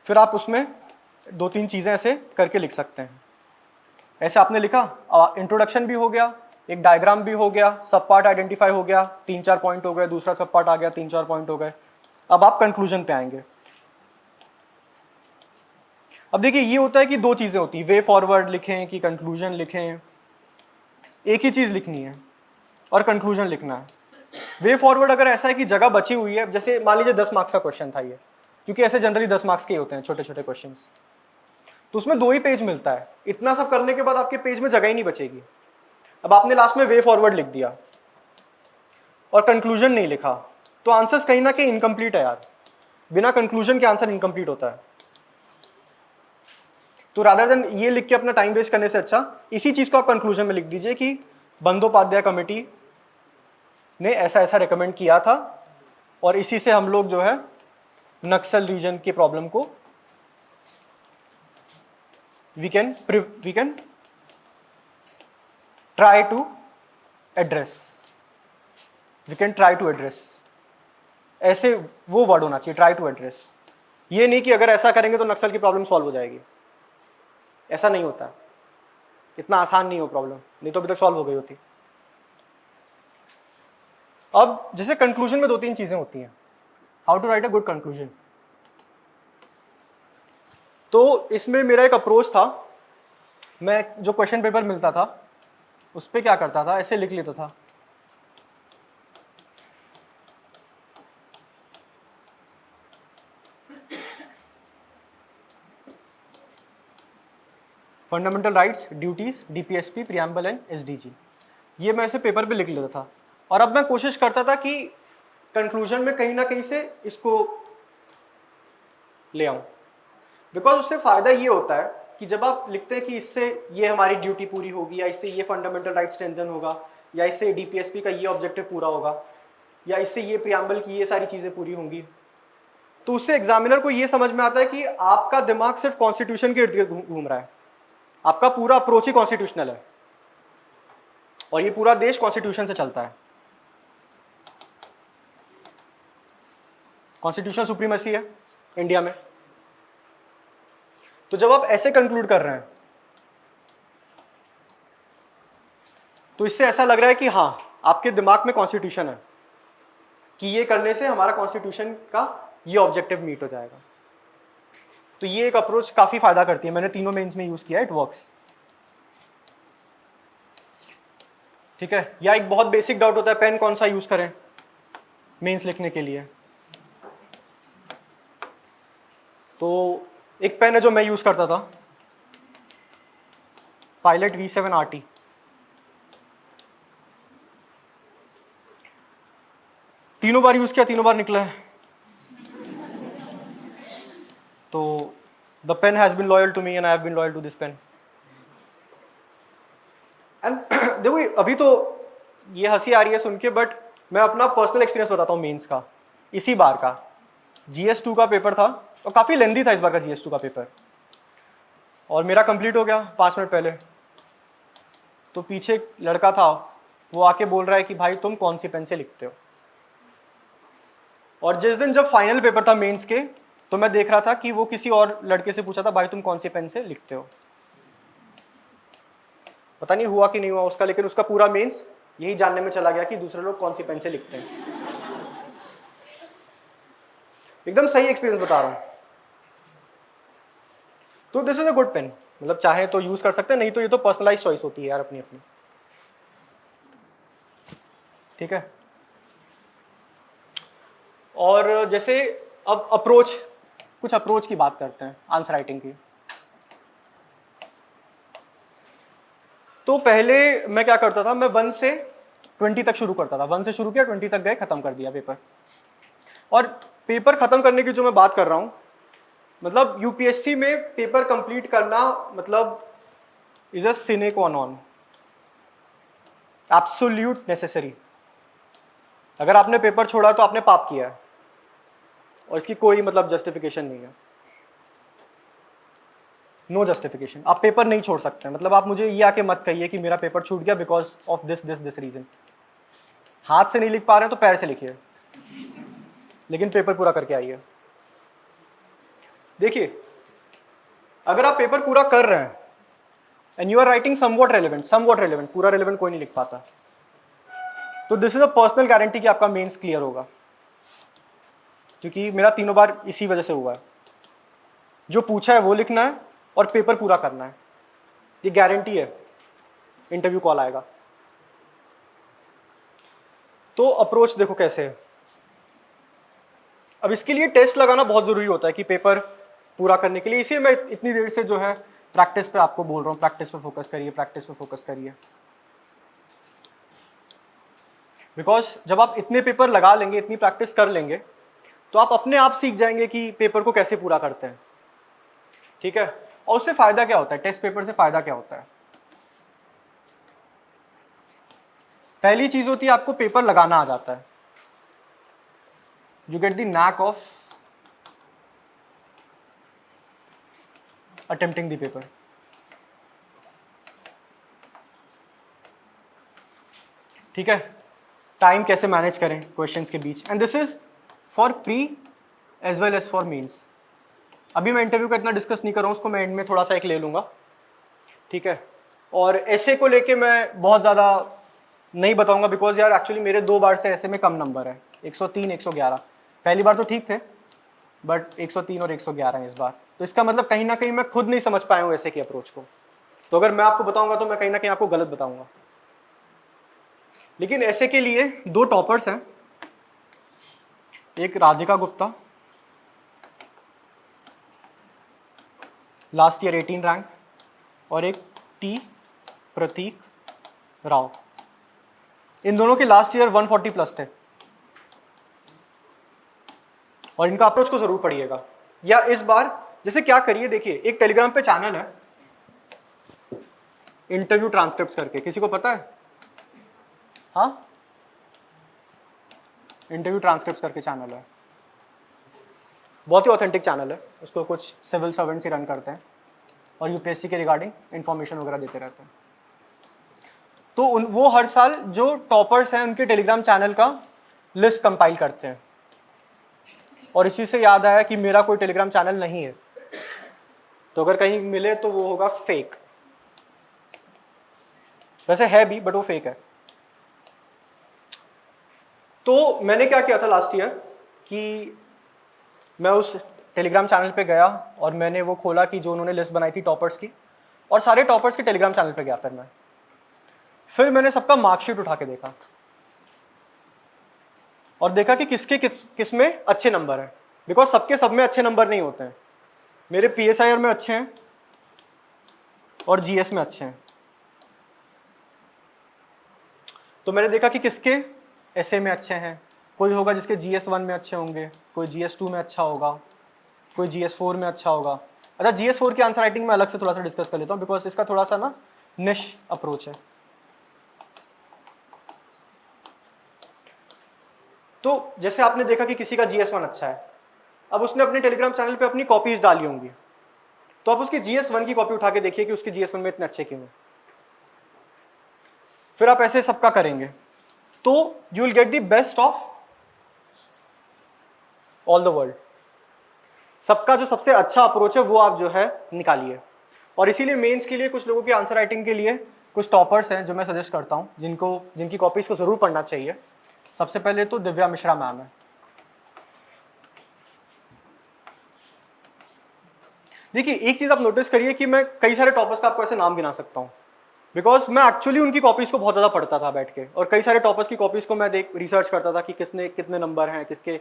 फिर आप उसमें 2-3 चीजें ऐसे करके लिख सकते हैं। ऐसे आपने लिखा, इंट्रोडक्शन भी हो गया, एक डायग्राम भी हो गया, सब पार्ट आइडेंटिफाई हो गया, 3-4 पॉइंट हो गए, दूसरा सब पार्ट आ गया, 3-4 पॉइंट हो गए। अब आप कंक्लूजन पे आएंगे। अब देखिए ये होता है कि 2 चीजें होती हैं, वे फॉरवर्ड लिखें कि कंक्लूजन लिखें। एक ही चीज लिखनी है और कंक्लूजन लिखना है। वे फॉरवर्ड अगर ऐसा है कि जगह बची हुई है, जैसे मान लीजिए 10 मार्क्स का क्वेश्चन था ये, क्योंकि ऐसे जनरली 10 मार्क्स के होते हैं छोटे छोटे क्वेश्चन, तो उसमें 2 ही पेज मिलता है। इतना सब करने के बाद आपके पेज में जगह ही नहीं बचेगी। अब आपने लास्ट में वे फॉरवर्ड लिख दिया और कंक्लूजन नहीं लिखा, तो आंसर्स कहीं ना कहीं इनकम्प्लीट है यार। बिना कंक्लूजन के आंसर इनकम्प्लीट होता है। तो रादर देन ये लिख के अपना टाइम वेस्ट करने से अच्छा इसी चीज को आप कंक्लूजन में लिख दीजिए कि बंदोपाध्याय कमेटी ने ऐसा ऐसा रेकमेंड किया था और इसी से हम लोग जो है नक्सल रीजन की प्रॉब्लम को we can try to address. ऐसे वो वर्ड होना चाहिए, ट्राई टू एड्रेस। ये नहीं कि अगर ऐसा करेंगे तो नक्सल की प्रॉब्लम सॉल्व हो जाएगी, ऐसा नहीं होता। इतना आसान नहीं हो प्रॉब्लम, नहीं तो अभी तक सॉल्व हो गई होती। अब जैसे कंक्लूजन में 2-3 चीजें होती हैं, how to write a good conclusion. तो इसमें मेरा एक अप्रोच था, मैं जो क्वेश्चन पेपर मिलता था उस पर क्या करता था, ऐसे लिख लेता था। Fundamental rights, duties, DPSP, preamble and SDG, ये मैं ऐसे पेपर पे लिख लेता था। और अब मैं कोशिश करता था कि कंक्लूजन में कहीं ना कहीं से इसको ले आऊं, बिकॉज उससे फायदा ये होता है कि जब आप लिखते हैं कि इससे ये हमारी ड्यूटी पूरी होगी, या इससे ये फंडामेंटल राइट स्ट्रेंथन होगा, या इससे डीपीएसपी का ये ऑब्जेक्टिव पूरा होगा, या इससे ये प्रियम्बल की ये सारी चीजें पूरी होंगी, तो उससे एग्जामिनर को ये समझ में आता है कि आपका दिमाग सिर्फ कॉन्स्टिट्यूशन के इर्द गिर्द घूम रहा है। आपका पूरा अप्रोच ही कॉन्स्टिट्यूशनल है और ये पूरा देश कॉन्स्टिट्यूशन से चलता है। कॉन्स्टिट्यूशनल सुप्रीमेसी है इंडिया में। तो जब आप ऐसे कंक्लूड कर रहे हैं तो इससे ऐसा लग रहा है कि हाँ, आपके दिमाग में कॉन्स्टिट्यूशन है कि ये करने से हमारा कॉन्स्टिट्यूशन का ये ऑब्जेक्टिव मीट हो जाएगा। तो ये एक अप्रोच काफी फायदा करती है, मैंने तीनों मेंस में यूज किया, इट वर्क्स। ठीक है, या एक बहुत बेसिक डाउट होता है पेन कौन सा यूज करें मेंस लिखने के लिए। तो एक पेन है जो मैं यूज करता था, पायलट V7 RT। तीनों बार यूज किया, तीनों बार निकला है। तो the pen has been loyal to me and I have been loyal to this pen. And देखो अभी तो ये हंसी आ रही है सुन के, बट मैं अपना पर्सनल एक्सपीरियंस बताता हूँ मेंस का। इसी बार का GS2 का पेपर था और काफ़ी लेंदी था इस बार का GS2 का पेपर, और मेरा कंप्लीट हो गया 5 मिनट पहले। तो पीछे एक लड़का था, वो आके बोल रहा है कि भाई तुम कौन सी पेन से लिखते हो। और जिस दिन जब फाइनल पेपर था मेंस के, तो मैं देख रहा था कि वो किसी और लड़के से पूछा था भाई तुम कौन सी पेन से लिखते हो। पता नहीं हुआ कि नहीं हुआ उसका, लेकिन उसका पूरा मेंस यही जानने में चला गया कि दूसरे लोग कौन सी पेन से लिखते हैं। एकदम सही एक्सपीरियंस बता रहा हूं। तो this is a good pen, मतलब चाहे तो यूज कर सकते हैं, नहीं तो ये तो पर्सनलाइज चॉइस होती है यार अपनी अपनी। ठीक है, और जैसे अब अप्रोच, कुछ अप्रोच की बात करते हैं आंसर राइटिंग की। तो पहले मैं क्या करता था, मैं 1 से 20 तक शुरू करता था। 1 से शुरू किया, 20 तक गए, खत्म कर दिया पेपर। और पेपर खत्म करने की जो मैं बात कर रहा हूं, मतलब यूपीएससी में पेपर कंप्लीट करना मतलब इज अ सिने क्वा नॉन, एब्सोल्यूट नेसेसरी। अगर आपने पेपर छोड़ा तो आपने पाप किया है और इसकी कोई मतलब जस्टिफिकेशन नहीं है। No justification. आप पेपर नहीं छोड़ सकते हैं, मतलब आप मुझे ये आके मत कहिए कि मेरा पेपर छूट गया बिकॉज ऑफ दिस रीजन। हाथ से नहीं लिख पा रहे हैं तो पैर से लिखिए, लेकिन पेपर पूरा करके आइए। देखिए, अगर आप पेपर पूरा कर रहे हैं and you are writing somewhat relevant, पूरा रेलेवेंट कोई नहीं लिख पाता, तो this is a personal guarantee कि आपका मेंस क्लियर होगा, क्योंकि मेरा तीनों बार इसी वजह से हुआ है। जो पूछा है वो लिखना है और पेपर पूरा करना है, ये गारंटी है इंटरव्यू कॉल आएगा। तो अप्रोच देखो कैसे है। अब इसके लिए टेस्ट लगाना बहुत जरूरी होता है कि पेपर पूरा करने के लिए, इसीलिए मैं इतनी देर से जो है प्रैक्टिस पे आपको बोल रहा हूँ, प्रैक्टिस पे फोकस करिए, प्रैक्टिस पे फोकस करिए। बिकॉज जब आप इतने पेपर लगा लेंगे, इतनी प्रैक्टिस कर लेंगे, तो आप अपने आप सीख जाएंगे कि पेपर को कैसे पूरा करते हैं, ठीक है। और उससे फायदा क्या होता है, टेस्ट पेपर से फायदा क्या होता है? पहली चीज होती है आपको पेपर लगाना आ जाता है, you get the knack of attempting the paper. ठीक है, टाइम कैसे मैनेज करें क्वेश्चंस के बीच, and this is for pre as well as for mains. अभी मैं इंटरव्यू का इतना डिस्कस नहीं कर रहा हूँ, उसको मैं एंड में थोड़ा सा एक ले लूंगा, ठीक है। और ऐसे को लेके मैं बहुत ज़्यादा नहीं बताऊंगा, बिकॉज यार एक्चुअली मेरे 2 बार से ऐसे में कम नंबर है, 103 111। पहली बार तो ठीक थे, बट 103 और 111 है इस बार, तो इसका मतलब कहीं ना कहीं मैं खुद नहीं समझ पाया हूँ ऐसे की अप्रोच को। तो अगर मैं आपको बताऊंगा तो मैं कहीं ना कहीं आपको गलत बताऊंगा। लेकिन ऐसे के लिए 2 टॉपर्स हैं, एक Radhika Gupta, last year 18 rank, और एक टी प्रतीक राव। इन दोनों के लास्ट ईयर 140 प्लस थे, और इनका अप्रोच को जरूर पढ़िएगा। या इस बार जैसे क्या करिए, देखिए एक टेलीग्राम पे चैनल है इंटरव्यू ट्रांसक्रिप्ट करके, किसी को पता है? हाँ, इंटरव्यू ट्रांसक्रिप्ट करके चैनल है, बहुत ही ऑथेंटिक चैनल है। उसको कुछ सिविल सर्वेंट्स ही रन करते हैं और यूपीएससी के रिगार्डिंग इंफॉर्मेशन वगैरह देते रहते हैं। तो वो हर साल जो टॉपर्स हैं उनके टेलीग्राम चैनल का लिस्ट कंपाइल करते हैं, और इसी से याद आया कि मेरा कोई टेलीग्राम चैनल नहीं है, तो अगर कहीं मिले तो वो होगा फेक। वैसे है भी, बट वो फेक है। तो मैंने क्या किया था लास्ट ईयर कि मैं उस टेलीग्राम चैनल पे गया और मैंने वो खोला कि जो उन्होंने लिस्ट बनाई थी टॉपर्स की, और सारे टॉपर्स के टेलीग्राम चैनल पे गया। फिर मैंने सबका मार्कशीट उठा के देखा और देखा कि किसके किस में अच्छे नंबर हैं, बिकॉज सबके सब में अच्छे नंबर नहीं होते हैं। मेरे पीएसआईआर में अच्छे हैं और जीएस में अच्छे हैं। तो मैंने देखा कि किसके एसए में अच्छे हैं, कोई होगा जिसके GS1 में अच्छे होंगे, कोई GS2 में अच्छा होगा, कोई GS4 में अच्छा होगा। अच्छा, GS4 की आंसर राइटिंग में अलग से थोड़ा सा डिस्कस कर लेता हूँ, बिकॉज इसका थोड़ा सा ना निश अप्रोच है। तो जैसे आपने देखा कि किसी का GS1 अच्छा है, अब उसने अपने टेलीग्राम चैनल पे अपनी कॉपीज डाली होंगी, तो आप उसकी GS1 की कॉपी उठा के देखिए कि उसके GS1 में इतने अच्छे क्यों हैं। फिर आप ऐसे सबका करेंगे तो you will get the best of all the world. सबका जो सबसे अच्छा अप्रोच है वो आप जो है निकालिए। और इसीलिए मेंस के लिए कुछ लोगों की आंसर राइटिंग के लिए कुछ टॉपर्स हैं जो मैं सजेस्ट करता हूं, जिनकी कॉपीज को जरूर पढ़ना चाहिए। सबसे पहले तो दिव्या मिश्रा मैम है। देखिए एक चीज आप नोटिस करिए कि मैं कई सारे टॉपर्स का आपको ऐसे नाम गिना सकता हूं, बिकॉज मैं एक्चुअली उनकी कॉपीज को बहुत ज़्यादा पढ़ता था बैठ के, और कई सारे टॉपर्स की कॉपीज को मैं रिसर्च करता था कि किसने कितने नंबर हैं, किसके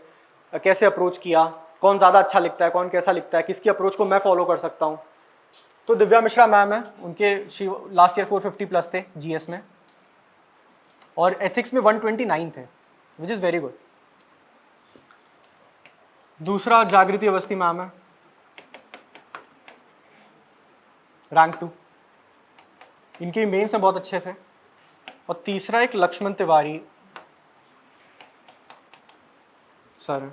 कैसे अप्रोच किया, कौन ज़्यादा अच्छा लिखता है, कौन कैसा लिखता है, किसकी अप्रोच को मैं फॉलो कर सकता हूँ। तो दिव्या मिश्रा मैम है, उनके लास्ट ईयर 450 प्लस थे जीएस में, और एथिक्स में 129 थे, विच इज़ वेरी गुड। दूसरा जागृति अवस्थी मैम है, रैंक 2, इनके मेंस में बहुत अच्छे थे। और तीसरा एक लक्ष्मण तिवारी सर है,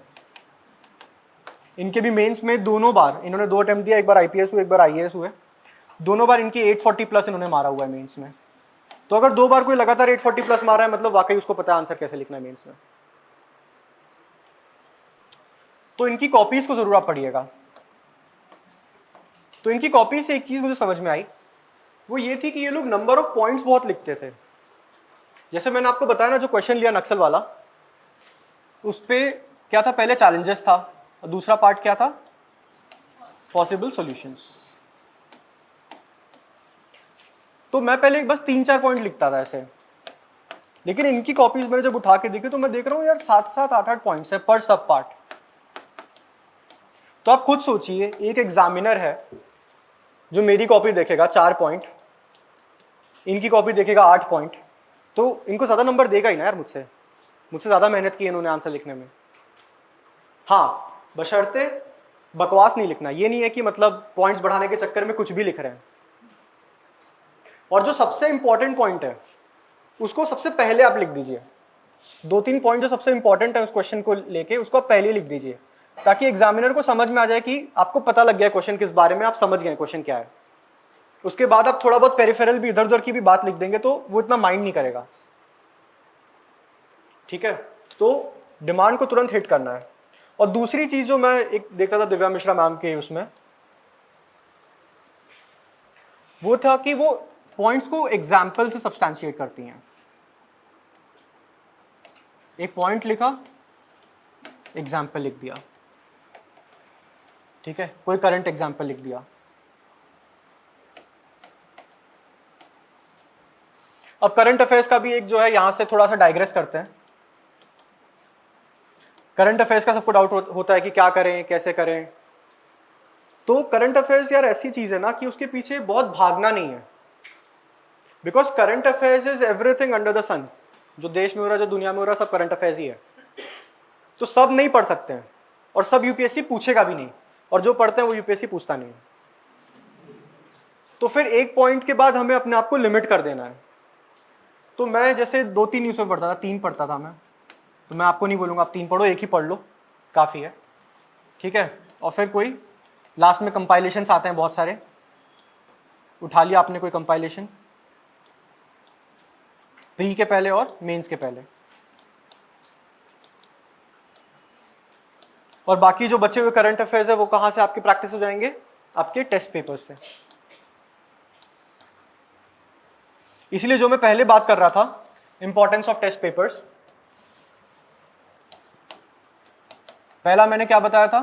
इनके भी मेंस में दोनों बार इन्होंने 2 अटेम्प्ट दिया, एक बार आईपीएस हुए, एक बार आईएएस हुए, दोनों बार इनकी 840 प्लस इन्होंने मारा हुआ है मेंस में। तो अगर 2 बार कोई लगातार 840 प्लस मारा है मतलब वाकई उसको पता है आंसर कैसे लिखना है मेंस में। तो इनकी कॉपीज को जरूर आप पढ़िएगा। तो इनकी कॉपी से एक चीज मुझे समझ में आई, वो ये थी कि ये लोग नंबर ऑफ पॉइंट्स बहुत लिखते थे। जैसे मैंने आपको बताया ना, जो क्वेश्चन लिया नक्सल वाला, उस पे क्या था, पहले चैलेंजेस था और दूसरा पार्ट क्या था, पॉसिबल सॉल्यूशंस। तो मैं पहले बस 3-4 पॉइंट लिखता था ऐसे, लेकिन इनकी कॉपीज मैंने जब उठा के देखी तो मैं देख रहा हूँ यार 7-7, 8-8 पॉइंट्स है पर सब पार्ट। तो आप खुद सोचिए, एक एग्जामिनर है जो मेरी कॉपी देखेगा 4 पॉइंट, इनकी कॉपी देखेगा 8 पॉइंट, तो इनको ज़्यादा नंबर देगा ही ना यार मुझसे ज़्यादा मेहनत की इन्होंने आंसर लिखने में। हाँ, बशर्ते बकवास नहीं लिखना, ये नहीं है कि मतलब पॉइंट्स बढ़ाने के चक्कर में कुछ भी लिख रहे हैं। और जो सबसे इंपॉर्टेंट पॉइंट है उसको सबसे पहले आप लिख दीजिए। 2-3 पॉइंट जो सबसे इंपॉर्टेंट है उस क्वेश्चन को लेके उसको आप पहले लिख दीजिए, ताकि एग्जामिनर को समझ में आ जाए कि आपको पता लग गया क्वेश्चन किस बारे में, आप समझ गए क्वेश्चन क्या है। उसके बाद आप थोड़ा बहुत पेरिफेरल भी, इधर उधर की भी बात लिख देंगे तो वो इतना माइंड नहीं करेगा। ठीक है, तो डिमांड को तुरंत हिट करना है। और दूसरी चीज जो मैं एक देखता था दिव्या मिश्रा मैम के उसमें, वो था कि वो पॉइंट्स को एग्जाम्पल से सब्सटैंशिएट करती हैं। एक पॉइंट लिखा, एग्जाम्पल लिख दिया, ठीक है, कोई करंट एग्जाम्पल लिख दिया। अब करंट अफेयर्स का भी एक जो है यहां से थोड़ा सा डाइग्रेस करते हैं। करंट अफेयर्स का सबको डाउट होता है कि क्या करें, कैसे करें। तो करंट अफेयर्स यार ऐसी चीज है ना कि उसके पीछे बहुत भागना नहीं है, because current affairs is everything under the sun. जो देश में हो रहा है, जो दुनिया में हो रहा है, सब करंट अफेयर्स ही है। तो सब नहीं पढ़ सकते हैं और सब यूपीएससी पूछेगा भी नहीं, और जो पढ़ते हैं वो यूपीएससी पूछता नहीं। तो फिर एक पॉइंट के बाद हमें अपने आप को लिमिट कर देना है। तो मैं जैसे 2-3 न्यूज़ में पढ़ता था, 3 पढ़ता था मैं, तो मैं आपको नहीं बोलूँगा आप 3 पढ़ो, एक ही पढ़ लो काफ़ी है, ठीक है। और फिर कोई लास्ट में कंपाइलेशंस आते हैं बहुत सारे, उठा लिया आपने कोई कंपाइलेशन प्री के पहले और मेंस के पहले, और बाकी जो बचे हुए करंट अफेयर्स है वो कहाँ से आपकी प्रैक्टिस हो जाएंगे, आपके टेस्ट पेपर्स से। इसलिए जो मैं पहले बात कर रहा था, इंपॉर्टेंस ऑफ टेस्ट पेपर्स, पहला मैंने क्या बताया था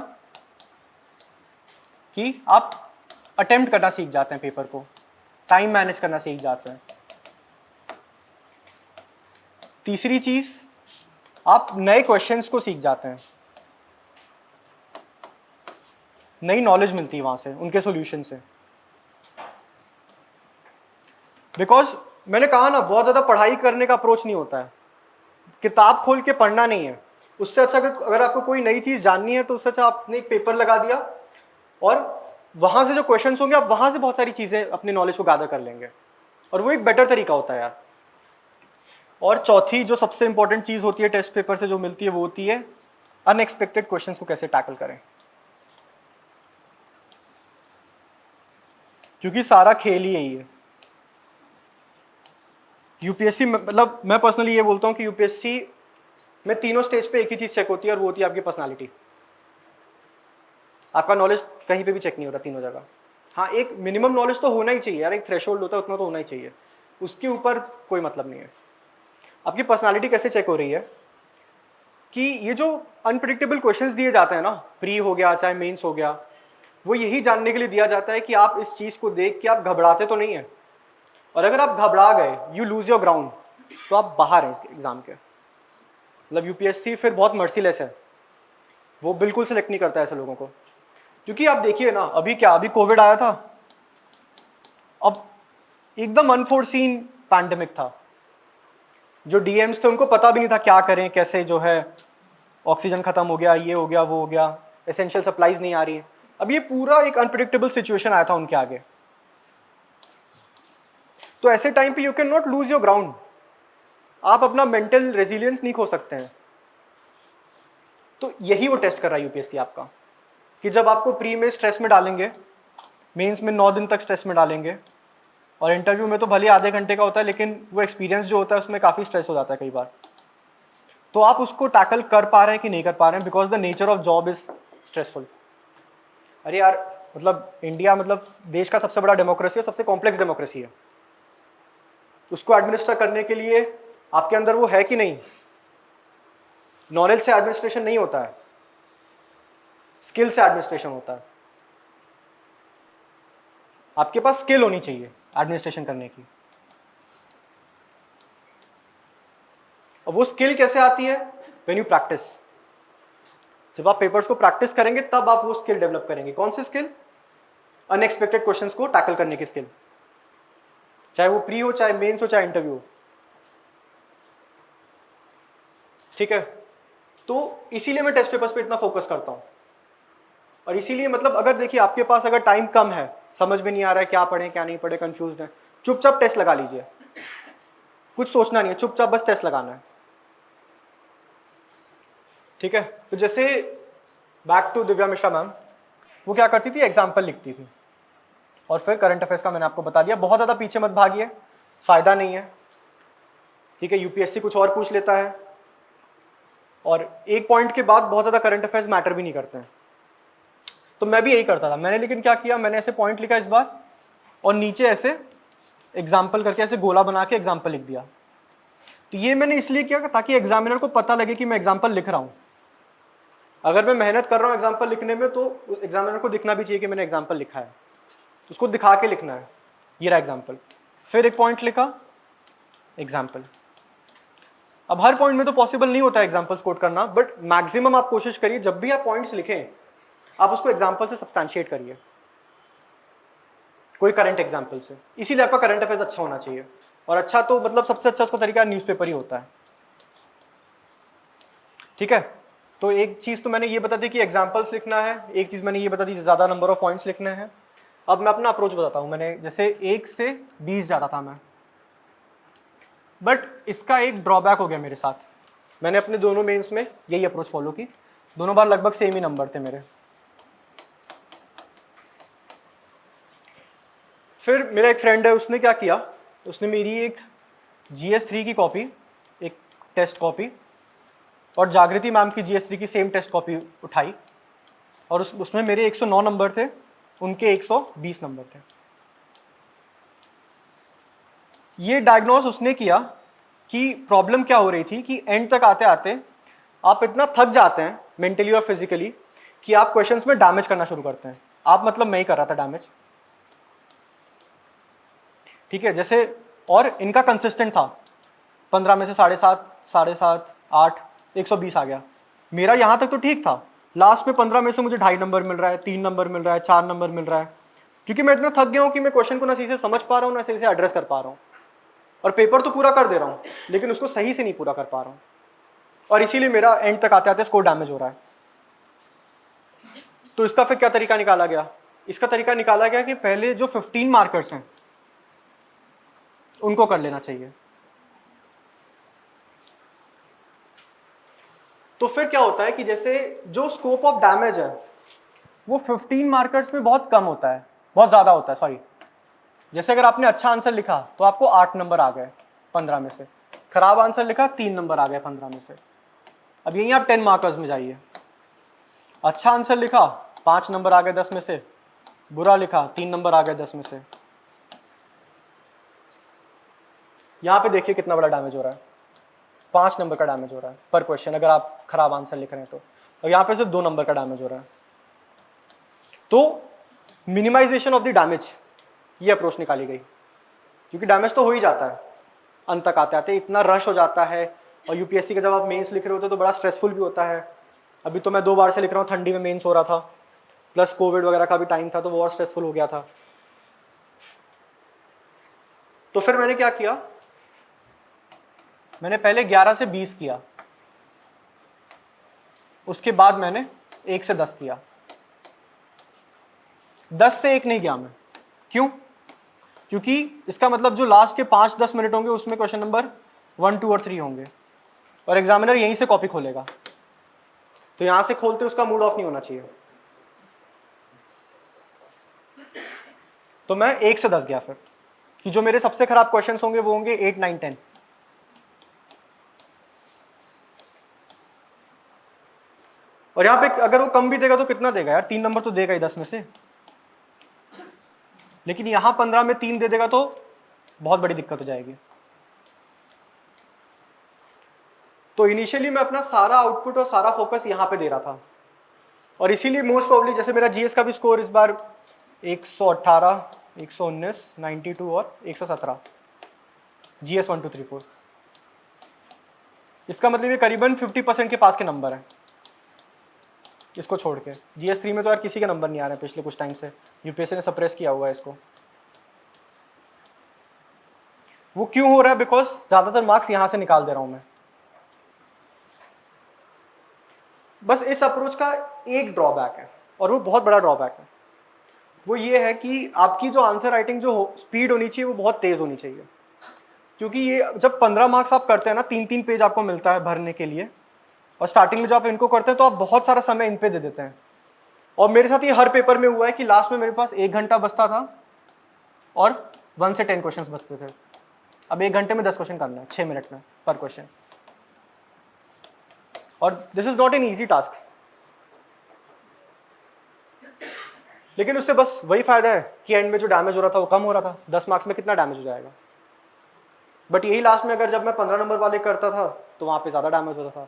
कि आप अटेम्प्ट करना सीख जाते हैं पेपर को, टाइम मैनेज करना सीख जाते हैं। तीसरी चीज, आप नए क्वेश्चंस को सीख जाते हैं, नई नॉलेज मिलती है वहां से, उनके सॉल्यूशन से। बिकॉज मैंने कहा ना, बहुत ज्यादा पढ़ाई करने का अप्रोच नहीं होता है, किताब खोल के पढ़ना नहीं है। उससे अच्छा अगर आपको कोई नई चीज जाननी है तो उससे अच्छा आपने एक पेपर लगा दिया और वहां से जो क्वेश्चंस होंगे आप वहां से बहुत सारी चीजें अपनी नॉलेज को गैदर कर लेंगे, और वो एक बेटर तरीका होता है यार। और चौथी जो सबसे इंपॉर्टेंट चीज होती है टेस्ट पेपर से जो मिलती है, वो होती है अनएक्सपेक्टेड क्वेश्चंस को कैसे टैकल करें, क्योंकि सारा खेल ही यही है। यूपीएससी मतलब मैं पर्सनली ये बोलता हूँ कि यूपीएससी में तीनों स्टेज पे एक ही चीज चेक होती है, और वो होती है आपकी पर्सनालिटी। आपका नॉलेज कहीं पे भी चेक नहीं होता तीनों जगह। हाँ, एक मिनिमम नॉलेज तो होना ही चाहिए यार, एक थ्रेशोल्ड होता है, उतना तो होना ही चाहिए, उसके ऊपर कोई मतलब नहीं है। आपकी पर्सनालिटी कैसे चेक हो रही है कि ये जो अनप्रिडिक्टेबल क्वेश्चंस दिए जाते हैं ना, प्री हो गया चाहे मेंस हो गया, वो यही जानने के लिए दिया जाता है कि आप इस चीज को देख के आप घबराते तो नहीं है, और अगर आप घबरा गए, यू लूज योर ग्राउंड, तो आप बाहर हैं इस एग्जाम के। मतलब यूपीएससी फिर बहुत मर्सीलेस है, वो बिल्कुल सेलेक्ट नहीं करता है ऐसे लोगों को। क्योंकि आप देखिए ना, अभी कोविड आया था, अब एकदम अनफोर्सीन पैंडेमिक था, जो डीएम्स थे उनको पता भी नहीं था क्या करें, कैसे जो है ऑक्सीजन खत्म हो गया, ये हो गया, वो हो गया, एसेंशियल सप्लाईज नहीं आ रही है। अब ये पूरा एक अनप्रिडिक्टेबल सिचुएशन आया था उनके आगे। तो ऐसे टाइम पे you can not lose your ground, आप अपना मेंटल रेजिलियंस नहीं खो सकते हैं। तो यही वो टेस्ट कर रहा है यूपीएससी आपका, कि जब आपको प्री में स्ट्रेस में डालेंगे मेंस में 9 दिन तक स्ट्रेस में डालेंगे, और इंटरव्यू में तो भले आधे घंटे का होता है, लेकिन वो एक्सपीरियंस जो होता है उसमें काफ़ी स्ट्रेस हो जाता है कई बार। तो आप उसको टैकल कर पा रहे हैं कि नहीं कर पा रहे हैं, because the nature of job is stressful. अरे यार, मतलब इंडिया मतलब देश का सबसे बड़ा डेमोक्रेसी है, सबसे कॉम्प्लेक्स डेमोक्रेसी है। उसको एडमिनिस्टर करने के लिए आपके अंदर वो है कि नहीं? नॉलेज से एडमिनिस्ट्रेशन नहीं होता है, स्किल से एडमिनिस्ट्रेशन होता है। आपके पास स्किल होनी चाहिए एडमिनिस्ट्रेशन करने की। और वो स्किल कैसे आती है? When you practice. जब आप पेपर्स को प्रैक्टिस करेंगे तब आप वो स्किल डेवलप करेंगे। कौन सी स्किल? अनएक्सपेक्टेड क्वेश्चंस को टैकल करने की स्किल, चाहे वो प्री हो, चाहे मेंस हो, चाहे इंटरव्यू हो। ठीक है, तो इसीलिए मैं टेस्ट पेपर्स पे इतना फोकस करता हूं। और इसीलिए मतलब अगर देखिए आपके पास अगर टाइम कम है, समझ में नहीं आ रहा है क्या पढ़े क्या नहीं पढ़े, कंफ्यूज है, चुपचाप टेस्ट लगा लीजिए। कुछ सोचना नहीं है, चुपचाप बस टेस्ट लगाना है। ठीक है, तो जैसे back to Divya Mishra ma'am, वो क्या करती थी? एग्जाम्पल लिखती थी और फिर करंट अफेयर्स का मैंने आपको बता दिया। बहुत ज़्यादा पीछे मत भागिए, फायदा नहीं है। ठीक है, यूपीएससी कुछ और पूछ लेता है, और एक पॉइंट के बाद बहुत ज़्यादा करंट अफेयर्स मैटर भी नहीं करते हैं। तो मैं भी यही करता था। मैंने लेकिन क्या किया, मैंने ऐसे पॉइंट लिखा इस बार, और नीचे ऐसे एग्जाम्पल करके ऐसे गोला बना के एग्जाम्पल लिख दिया। तो ये मैंने इसलिए किया ताकि एग्जामिनर को पता लगे कि मैं एग्जाम्पल लिख रहा हूँ। अगर मैं मेहनत कर रहा हूँ एग्जाम्पल लिखने में, तो एग्जामिनर को दिखना भी चाहिए कि मैंने एग्जाम्पल लिखा है। तो उसको दिखा के लिखना है, ये रहा एग्जाम्पल। फिर एक पॉइंट लिखा, एग्जाम्पल। अब हर पॉइंट में तो पॉसिबल नहीं होता एग्जाम्पल्स कोट करना, बट मैक्सिमम आप कोशिश करिए जब भी आप पॉइंट्स लिखें आप उसको एग्जाम्पल से सब्सटैंशिएट करिए, कोई करंट एग्जाम्पल से। इसीलिए आपका करंट अफेयर्स अच्छा होना चाहिए। और अच्छा तो मतलब सबसे अच्छा उसका तरीका न्यूज़पेपर ही होता है। ठीक है, तो एक चीज तो मैंने ये बता दी कि एग्जाम्पल्स लिखना है, एक चीज मैंने ये बता दी ज्यादा नंबर ऑफ पॉइंट्स लिखने हैं। अब मैं अपना अप्रोच बताता हूं। मैंने जैसे 1 से 20 जाता था मैं, बट इसका एक ड्रॉबैक हो गया मेरे साथ। मैंने अपने दोनों मेंस में यही अप्रोच फॉलो की, दोनों बार लगभग सेम ही नंबर थे मेरे। फिर मेरा एक फ्रेंड है, उसने क्या किया, उसने मेरी एक GS3 की कॉपी, एक टेस्ट कॉपी, और जागृति मैम की GS3 की सेम टेस्ट कॉपी उठाई, और उसमें मेरे 109 नंबर थे, उनके 120 नंबर थे। ये डायग्नोस उसने किया कि प्रॉब्लम क्या हो रही थी कि एंड तक आते आते आप इतना थक जाते हैं मेंटली और फिजिकली कि आप क्वेश्चंस में डैमेज करना शुरू करते हैं। आप मतलब मैं ही कर रहा था डैमेज। ठीक है, जैसे और इनका कंसिस्टेंट था, 15 में से 7.5, 7.5, 8, 120 आ गया। मेरा यहाँ तक तो ठीक था, लास्ट में 15 में से मुझे 2.5 नंबर मिल रहा है, 3 नंबर मिल रहा है, 4 नंबर मिल रहा है, क्योंकि मैं इतना थक गया हूँ कि मैं क्वेश्चन को ना सही से समझ पा रहा हूँ, ना सही से एड्रेस कर पा रहा हूँ। और पेपर तो पूरा कर दे रहा हूँ लेकिन उसको सही से नहीं पूरा कर पा रहा हूँ, और इसीलिए मेरा एंड तक आते आते स्कोर डैमेज हो रहा है। तो इसका फिर क्या तरीका निकाला गया? इसका तरीका निकाला गया कि पहले जो 15 मार्कर्स हैं उनको कर लेना चाहिए। तो फिर क्या होता है कि जैसे जो स्कोप ऑफ डैमेज है वो 15 मार्कर्स में बहुत कम होता है, बहुत ज़्यादा होता है, सॉरी। जैसे अगर आपने अच्छा आंसर लिखा तो आपको 8 नंबर आ गए 15 में से, खराब आंसर लिखा 3 नंबर आ गए 15 में से। अब यहीं आप 10 मार्कर्स में जाइए। अच्छा आंसर लिखा 5 नंबर आ गए 10 में से, बुरा लिखा 3 नंबर आ गए 10 में से। यहाँ पे देखिए कितना बड़ा डैमेज हो रहा है, 5 नंबर का डैमेज हो रहा है पर क्वेश्चन अगर आप खराब आंसर लिख रहे हैं तो। और यहाँ पे सिर्फ 2 नंबर का डैमेज हो रहा है। तो मिनिमाइजेशन ऑफ द डैमेज, ये अप्रोच निकाली गई, क्योंकि डैमेज तो हो ही जाता है अंत तक आते आते, इतना रश हो जाता है। और यूपीएससी का जब आप मेंस लिख रहे होते हो तो बड़ा स्ट्रेसफुल भी होता है। अभी तो मैं 2 बार से लिख रहा हूँ, ठंडी में मेंस हो रहा था, प्लस कोविड वगैरह का भी टाइम था, तो वो और स्ट्रेसफुल हो गया था। तो फिर मैंने क्या किया, मैंने पहले 11 से 20 किया, उसके बाद मैंने 1 से 10 किया। 10 से 1 नहीं गया मैं, क्यों? क्योंकि इसका मतलब जो लास्ट के 5-10 मिनट होंगे उसमें क्वेश्चन नंबर 1, 2 और 3 होंगे, और एग्जामिनर यहीं से कॉपी खोलेगा, तो यहां से खोलते उसका मूड ऑफ नहीं होना चाहिए। तो मैं 1 से 10 गया फिर, कि जो मेरे सबसे खराब क्वेश्चन होंगे वो होंगे 8, 9, 10। और यहाँ पे अगर वो कम भी देगा तो कितना देगा यार, 3 नंबर तो देगा ही 10 में से। लेकिन यहाँ 15 में 3 दे देगा तो बहुत बड़ी दिक्कत हो जाएगी। तो इनिशियली मैं अपना सारा आउटपुट और सारा फोकस यहाँ पे दे रहा था, और इसीलिए मोस्ट प्रॉब्ली जैसे मेरा जीएस का भी स्कोर इस बार 118, 119, 92 और 117 जीएस 1 2 3 4। इसका मतलब ये करीबन 50% के पास के नंबर है इसको छोड़ के। जीएस 3 में तो यार किसी के नंबर नहीं आ रहे पिछले कुछ टाइम से, यूपीएससी ने सप्रेस किया हुआ है इसको। वो क्यों हो रहा है? बिकॉज ज़्यादातर मार्क्स यहाँ से निकाल दे रहा हूँ मैं। बस इस अप्रोच का एक ड्रॉबैक है, और वो बहुत बड़ा ड्रॉबैक है। वो ये है कि आपकी जो आंसर राइटिंग जो स्पीड होनी चाहिए वो बहुत तेज़ होनी चाहिए। क्योंकि ये जब 15 मार्क्स आप करते हैं ना, 3-3 पेज आपको मिलता है भरने के लिए, और स्टार्टिंग में जब आप इनको करते हैं तो आप बहुत सारा समय इन पे दे देते हैं। और मेरे साथ ये हर पेपर में हुआ है कि लास्ट में मेरे पास 1 घंटा बचता था और 1 से 10 क्वेश्चन बचते थे। अब 1 घंटे में 10 क्वेश्चन करना है 6 मिनट में पर क्वेश्चन, और this is not an easy task. लेकिन उससे बस वही फायदा है कि एंड में जो डैमेज हो रहा था वो कम हो रहा था। 10 मार्क्स में कितना डैमेज हो जाएगा, बट यही लास्ट में अगर जब मैं 15 नंबर वाले करता था तो वहाँ पे ज़्यादा डैमेज होता था।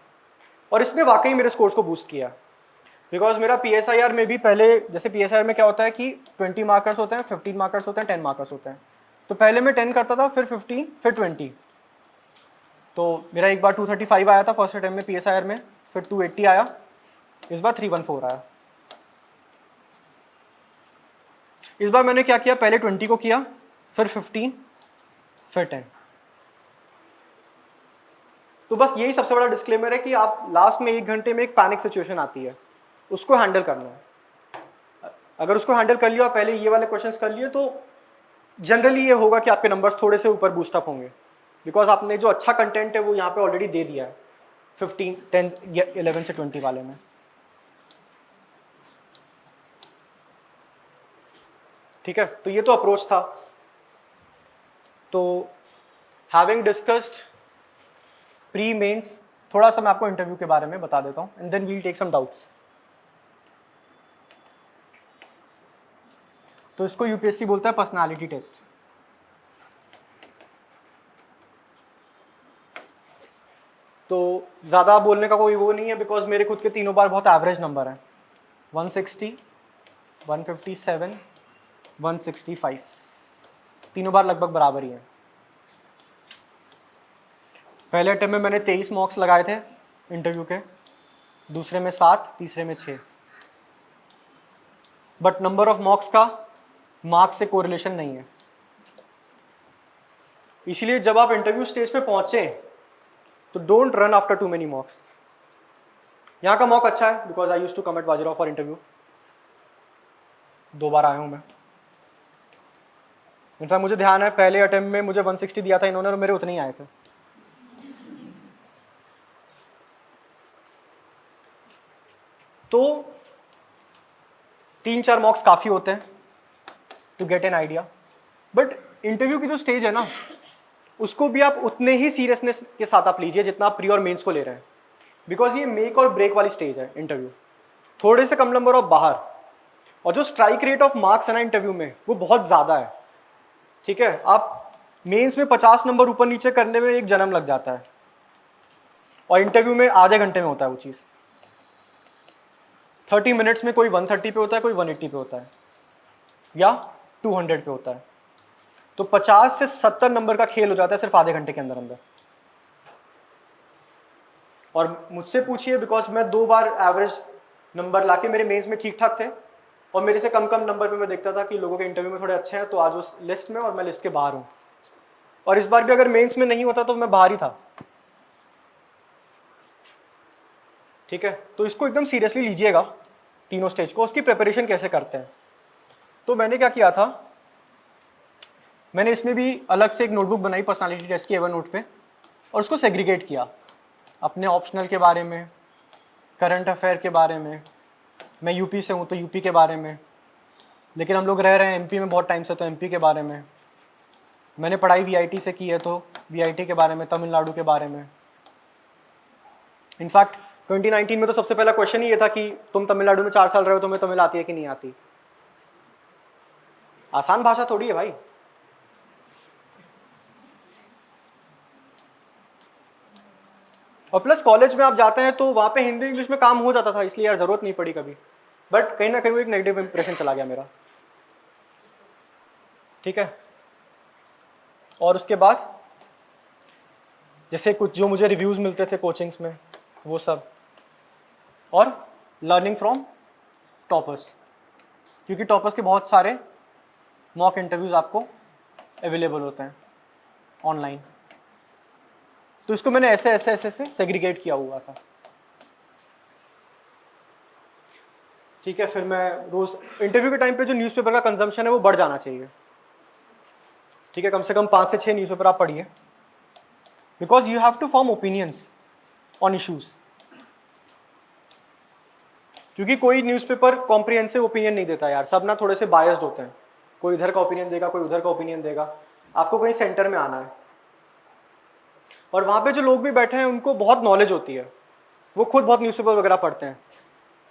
और इसने वाकई मेरे स्कोर्स को बूस्ट किया, बिकॉज मेरा पीएसआईआर में भी पहले, जैसे पीएसआईआर में क्या होता है कि 20 मार्कर्स होते हैं, 15 मार्कर्स होते हैं, 10 मार्कर्स होते हैं। तो पहले मैं 10 करता था, फिर 15, फिर 20। तो मेरा एक बार 235 आया था फर्स्ट अटेम्प्ट में पीएसआईआर में, फिर 280 आया, इस बार 314 आया। इस बार मैंने क्या किया, पहले 20 को किया, फिर 15, फिर 10। तो बस यही सबसे बड़ा डिस्क्लेमर है कि आप लास्ट में 1 घंटे में एक पैनिक सिचुएशन आती है, उसको हैंडल करना है। अगर उसको हैंडल कर लिया और पहले ये वाले क्वेश्चंस कर लिए तो जनरली ये होगा कि आपके नंबर्स थोड़े से ऊपर बूस्टअप होंगे, बिकॉज आपने जो अच्छा कंटेंट है वो यहाँ पे ऑलरेडी दे दिया है 15, 10, 11 से 20 वाले में। ठीक है, तो ये तो अप्रोच था। तो हैविंग डिस्कस्ड प्री मेंस, थोड़ा सा मैं आपको इंटरव्यू के बारे में बता देता हूँ, and then we'll take some doubts. तो इसको यूपीएससी बोलता है पर्सनालिटी टेस्ट। तो ज़्यादा बोलने का कोई वो नहीं है, बिकॉज मेरे खुद के तीनों बार बहुत एवरेज नंबर हैं, 160, 157, 165, तीनों बार लगभग बराबर ही हैं। पहले अटेम्प्ट में मैंने 23 मार्क्स लगाए थे इंटरव्यू के, दूसरे में 7, तीसरे में 6। बट नंबर ऑफ मार्क्स का मार्क्स से कोरिलेशन नहीं है। इसलिए जब आप इंटरव्यू स्टेज पे पहुंचे तो don't run after too many marks. यहाँ का मॉक अच्छा है, because I used to come at Bajirao for interview, 2 बार आया हूँ मैं। इनफैक्ट मुझे ध्यान है पहले अटेम्प्ट में मुझे 160 दिया था इन्होंने और मेरे उतने ही आए थे। तो 3-4 मार्क्स काफ़ी होते हैं to get an idea. But interview की जो स्टेज है ना, उसको भी आप उतने ही सीरियसनेस के साथ आप लीजिए जितना आप प्री और मेंस को ले रहे हैं, बिकॉज ये मेक और ब्रेक वाली स्टेज है इंटरव्यू। थोड़े से कम नंबर ऑफ बाहर, और जो स्ट्राइक रेट ऑफ मार्क्स है ना इंटरव्यू में वो बहुत ज़्यादा है। ठीक है, आप मेंस में 50 नंबर ऊपर नीचे करने में 1 जन्म लग जाता है, और इंटरव्यू में आधे घंटे में होता है वो चीज़। 30 मिनट्स में कोई 130 पे होता है, कोई 180 पे होता है, या 200 पे होता है। तो 50 से 70 नंबर का खेल हो जाता है सिर्फ आधे घंटे के अंदर अंदर। और मुझसे पूछिए, बिकॉज मैं 2 बार एवरेज नंबर लाके मेरे मेंस में ठीक ठाक थे, और मेरे से कम नंबर पे मैं देखता था कि लोगों के इंटरव्यू में थोड़े अच्छे हैं, तो आज उस लिस्ट में और मैं लिस्ट के बाहर हूँ। और इस बार भी अगर मेंस में नहीं होता तो मैं बाहर ही था। ठीक है, तो इसको एकदम सीरियसली लीजिएगा तीनों स्टेज को। उसकी प्रिपरेशन कैसे करते हैं, तो मैंने क्या किया था, मैंने इसमें भी अलग से एक नोटबुक बनाई पर्सनालिटी टेस्ट की एवरनोट पे, और उसको सेग्रीगेट किया अपने ऑप्शनल के बारे में, करंट अफेयर के बारे में, मैं यूपी से हूँ तो यूपी के बारे में, लेकिन हम लोग रह रहे हैं एमपी में बहुत टाइम से, तो एमपी के बारे में मैंने पढ़ाई वीआईटी से की है, तो वीआईटी के बारे में, तमिलनाडु के बारे में। इनफैक्ट 2019 में तो सबसे पहला क्वेश्चन ही ये था कि तुम तमिलनाडु में 4 साल रहे हो, तुम्हें तमिल आती है कि नहीं आती। आसान भाषा थोड़ी है भाई। और प्लस कॉलेज में आप जाते हैं तो वहाँ पे हिंदी इंग्लिश में काम हो जाता था, इसलिए यार ज़रूरत नहीं पड़ी कभी। बट कहीं ना कहीं वो एक नेगेटिव इंप्रेशन चला गया मेरा, ठीक है। और उसके बाद जैसे कुछ जो मुझे रिव्यूज़ मिलते थे कोचिंग्स में, वो सब, और लर्निंग फ्रॉम टॉपर्स, क्योंकि टॉपर्स के बहुत सारे मॉक इंटरव्यूज़ आपको अवेलेबल होते हैं ऑनलाइन। तो इसको मैंने ऐसे ऐसे ऐसे से सेग्रीगेट किया हुआ था, ठीक है। फिर मैं रोज़ इंटरव्यू के टाइम पे जो न्यूज़पेपर का कंजम्पशन है वो बढ़ जाना चाहिए, ठीक है। कम से कम 5 से 6 न्यूज़पेपर आप पढ़िए, because you have to form opinions on issues. क्योंकि कोई न्यूज़पेपर कॉम्प्रिहेंसिव ओपिनियन नहीं देता यार, सब ना थोड़े से बायस्ड होते हैं, कोई इधर का ओपिनियन देगा, कोई उधर का ओपिनियन देगा। आपको कहीं सेंटर में आना है, और वहाँ पे जो लोग भी बैठे हैं उनको बहुत नॉलेज होती है, वो खुद बहुत न्यूज़पेपर वगैरह पढ़ते हैं।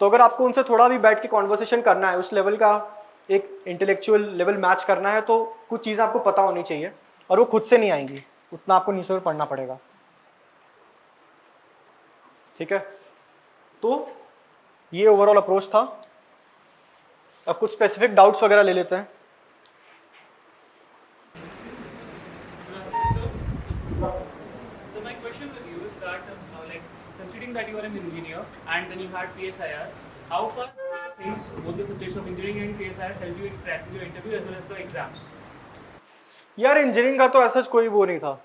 तो अगर आपको उनसे थोड़ा भी बैठ के कॉन्वर्सेशन करना है, उस लेवल का एक इंटेलेक्चुअल लेवल मैच करना है, तो कुछ चीज़ें आपको पता होनी चाहिए, और वो खुद से नहीं आएंगी, उतना आपको न्यूज़पेपर पढ़ना पड़ेगा, ठीक है। तो ये ओवरऑल अप्रोच था। अब कुछ स्पेसिफिक डाउट्स वगैरह ले लेते हैं। So my question with you is that, like, considering that you are an engineer and then you had PSIR, how far things, both the subjects of engineering and PSIR, help you in cracking your interview as well as the exams? यार engineering का तो ऐसा कोई वो नहीं था,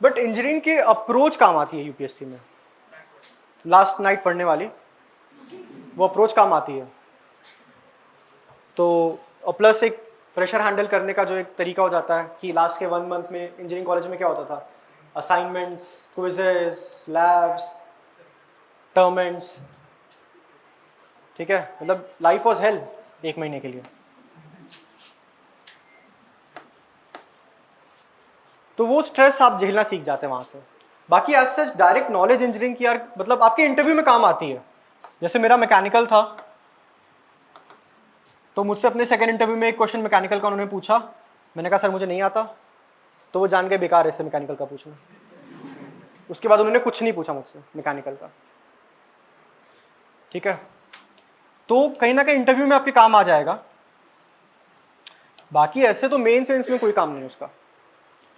but engineering की approach काम आती है यूपीएससी में। लास्ट नाइट पढ़ने वाली वो अप्रोच काम आती है। तो और प्लस एक प्रेशर हैंडल करने का जो एक तरीका हो जाता है कि लास्ट के 1 मंथ में इंजीनियरिंग कॉलेज में क्या होता था, असाइनमेंट्स, क्विजेस, लैब्स, टर्मेंट्स, ठीक है। मतलब लाइफ वॉज हेल 1 महीने के लिए। तो वो स्ट्रेस आप झेलना सीख जाते हैं वहाँ से। बाकी as such direct knowledge engineering की यार मतलब आपके इंटरव्यू में काम आती है। जैसे मेरा मैकेनिकल था, तो मुझसे अपने सेकंड इंटरव्यू में एक क्वेश्चन मैकेनिकल का उन्होंने पूछा, मैंने कहा सर मुझे नहीं आता, तो वो जान गए बेकार है इससे मैकेनिकल का पूछना। उसके बाद उन्होंने कुछ नहीं पूछा मुझसे मैकेनिकल का, ठीक है। तो कहीं ना कहीं इंटरव्यू में आपके काम आ जाएगा। बाकी ऐसे तो मेन सेंस में कोई काम नहीं है उसका।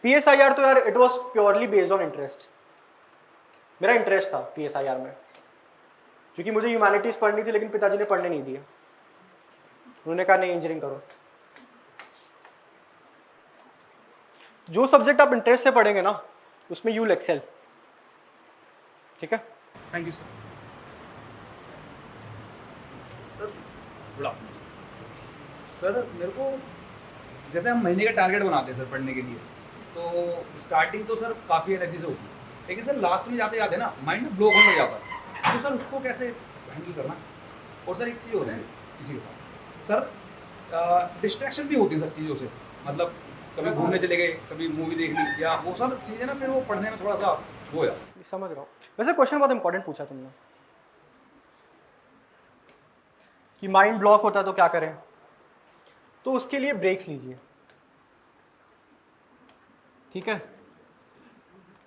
PSIR तो यार it was purely based on interest. मेरा इंटरेस्ट था PSIR में, क्योंकि मुझे ह्यूमैनिटीज पढ़नी थी, लेकिन पिताजी ने पढ़ने नहीं दिया। उन्होंने कहा नहीं इंजीनियरिंग करो। जो सब्जेक्ट आप इंटरेस्ट से पढ़ेंगे ना उसमें यू विल एक्सेल, ठीक है। Thank you, sir. Good afternoon sir. मेरे को जैसे हम महीने का टारगेट बनाते हैं सर पढ़ने के लिए, तो स्टार्टिंग तो सर काफ़ी एनर्जी से होती है, लेकिन सर लास्ट में जाते जाते ना माइंड में ब्लॉक होने लग जाता है। तो सर उसको कैसे हैंडल करना। और सर एक चीज़ हो रही है इसी के साथ सर, डिस्ट्रैक्शन भी होती है सर चीज़ों से, मतलब कभी घूमने चले गए, कभी मूवी देख ली, या वो सब चीज़ें ना फिर वो पढ़ने में थोड़ा सा वो हो जाता है। समझ रहा हूँ। वैसे क्वेश्चन बहुत इंपॉर्टेंट पूछा तुमने कि माइंड ब्लॉक होता है तो क्या करें। तो उसके लिए ब्रेक्स लीजिए, ठीक है।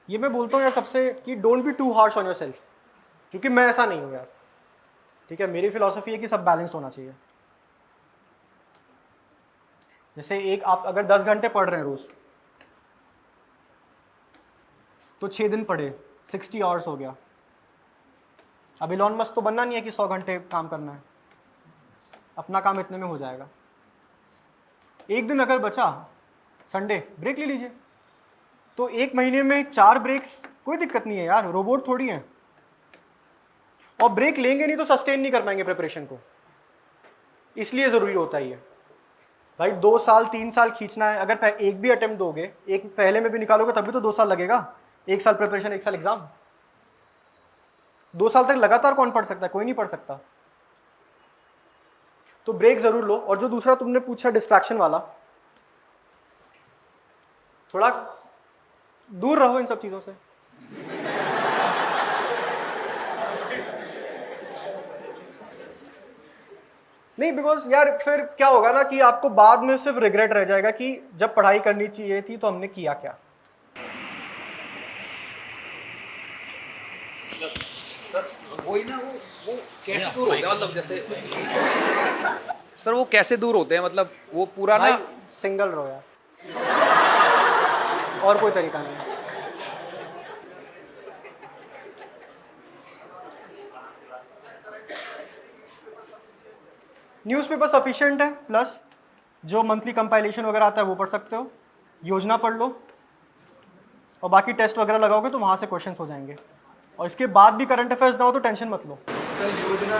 ये मैं बोलता हूँ यार सबसे कि don't be too harsh on your self, क्योंकि मैं ऐसा नहीं हूँ यार, ठीक है। मेरी फिलॉसफी है कि सब बैलेंस होना चाहिए। जैसे एक आप अगर 10 घंटे पढ़ रहे हैं रोज, तो 6 दिन पढ़े, 60 आवर्स हो गया। अब इलॉन मस्क तो बनना नहीं है कि 100 घंटे काम करना है, अपना काम इतने में हो जाएगा। एक दिन अगर बचा संडे, ब्रेक ले लीजिए। तो 1 महीने में 4 ब्रेक्स, कोई दिक्कत नहीं है यार, रोबोट थोड़ी है। और ब्रेक लेंगे नहीं तो सस्टेन नहीं कर पाएंगे प्रिपरेशन को, इसलिए ज़रूरी होता ही है भाई। 2 साल 3 साल खींचना है, अगर एक भी अटेम्प्ट दोगे, एक पहले में भी निकालोगे तब भी तो 2 साल लगेगा। 1 साल प्रिपरेशन, 1 साल एग्जाम। 2 साल तक लगातार कौन पढ़ सकता है, कोई नहीं पढ़ सकता। तो ब्रेक ज़रूर लो। और जो दूसरा तुमने पूछा डिस्ट्रैक्शन वाला, थोड़ा दूर रहो इन सब चीज़ों से। नहीं, बिकॉज यार फिर क्या होगा ना कि आपको बाद में सिर्फ रिग्रेट रह जाएगा कि जब पढ़ाई करनी चाहिए थी तो हमने किया क्या। वही ना, वो कैसे दूर होते हैं, मतलब जैसे सर वो कैसे दूर होते हैं, मतलब वो पूरा ना, सिंगल रहो यार, और कोई तरीका नहीं है। न्यूज़पेपर सफिशिएंट है, प्लस जो मंथली कंपाइलेशन वगैरह आता है वो पढ़ सकते हो, योजना पढ़ लो, और बाकी टेस्ट वगैरह लगाओगे तो वहाँ से क्वेश्चंस हो जाएंगे। और इसके बाद भी करंट अफेयर्स ना हो तो टेंशन मत लो। सर योजना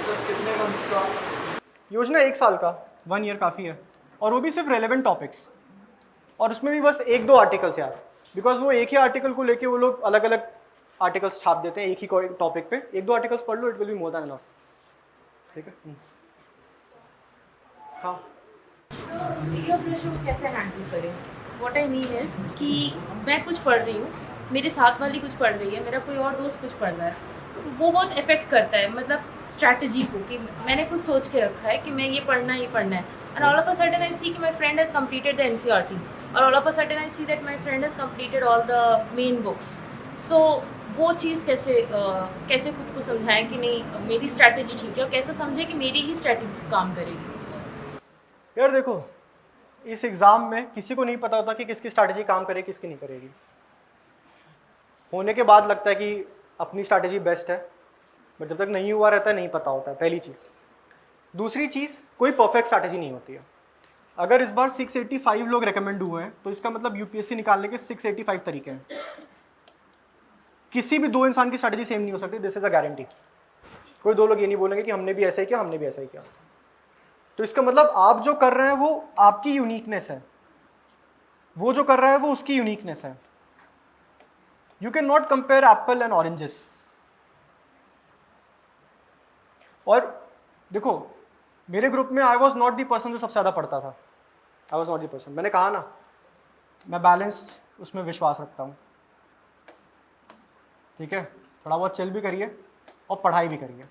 सर कितने मंथ्स का? योजना 1 साल का, 1 ईयर काफ़ी है, और वो भी सिर्फ रेलेवेंट टॉपिक्स, और उसमें भी बस 1-2 आर्टिकल्स यार, बिकॉज वो एक ही आर्टिकल को लेके वो लोग अलग अलग आर्टिकल्स छाप देते हैं एक ही टॉपिक पे। 1-2 आर्टिकल्स पढ़ लो, it will be more than enough. ठीक है। हाँ, पीयर प्रेशर को कैसे हैंडल करें? व्हाट आई मीन इज कि मैं कुछ पढ़ रही हूँ, मेरे साथ वाली कुछ पढ़ रही है, मेरा कोई और दोस्त कुछ पढ़ रहा है, तो वो बहुत इफेक्ट करता है मतलब स्ट्रैटेजी को, कि मैंने कुछ सोच के रखा है कि मैं ये पढ़ना है, and all of a sudden I see कि my friend has completed the NCERTs, और all of a sudden I see that my friend has completed all the main books. So वो चीज़ कैसे खुद को समझाएं कि नहीं मेरी स्ट्रैटेजी ठीक है, और कैसे समझे कि मेरी ही स्ट्रैटेजी काम करेगी? यार देखो, इस एग्ज़ाम में किसी को नहीं पता होता कि किसकी स्ट्रैटेजी काम करेगी किसकी नहीं करेगी। होने के बाद लगता है कि अपनी स्ट्रैटेजी बेस्ट है, बट जब तक नहीं हुआ रहता है नहीं पता होता है, पहली चीज़। दूसरी चीज़, कोई परफेक्ट स्ट्रैटेजी नहीं होती है। अगर इस बार 685 लोग रेकमेंड हुए हैं तो इसका मतलब यूपीएससी निकालने के 685 तरीके हैं। किसी भी 2 इंसान की स्ट्रैटेजी सेम नहीं हो सकती, दिस इज़ अ गारंटी। कोई 2 लोग ये नहीं बोलेंगे कि हमने भी ऐसा ही किया, हमने भी ऐसा ही किया। तो इसका मतलब आप जो कर रहे हैं वो आपकी यूनिकनेस है, वो जो कर रहा है वो उसकी यूनिकनेस है। You can not compare Apple and oranges. और देखो, मेरे ग्रुप में I was not the person जो सबसे ज़्यादा पढ़ता था, I was not the person. मैंने कहा ना, मैं बैलेंस्ड उसमें विश्वास रखता हूँ। ठीक है, थोड़ा बहुत चिल भी करिए और पढ़ाई भी करिए।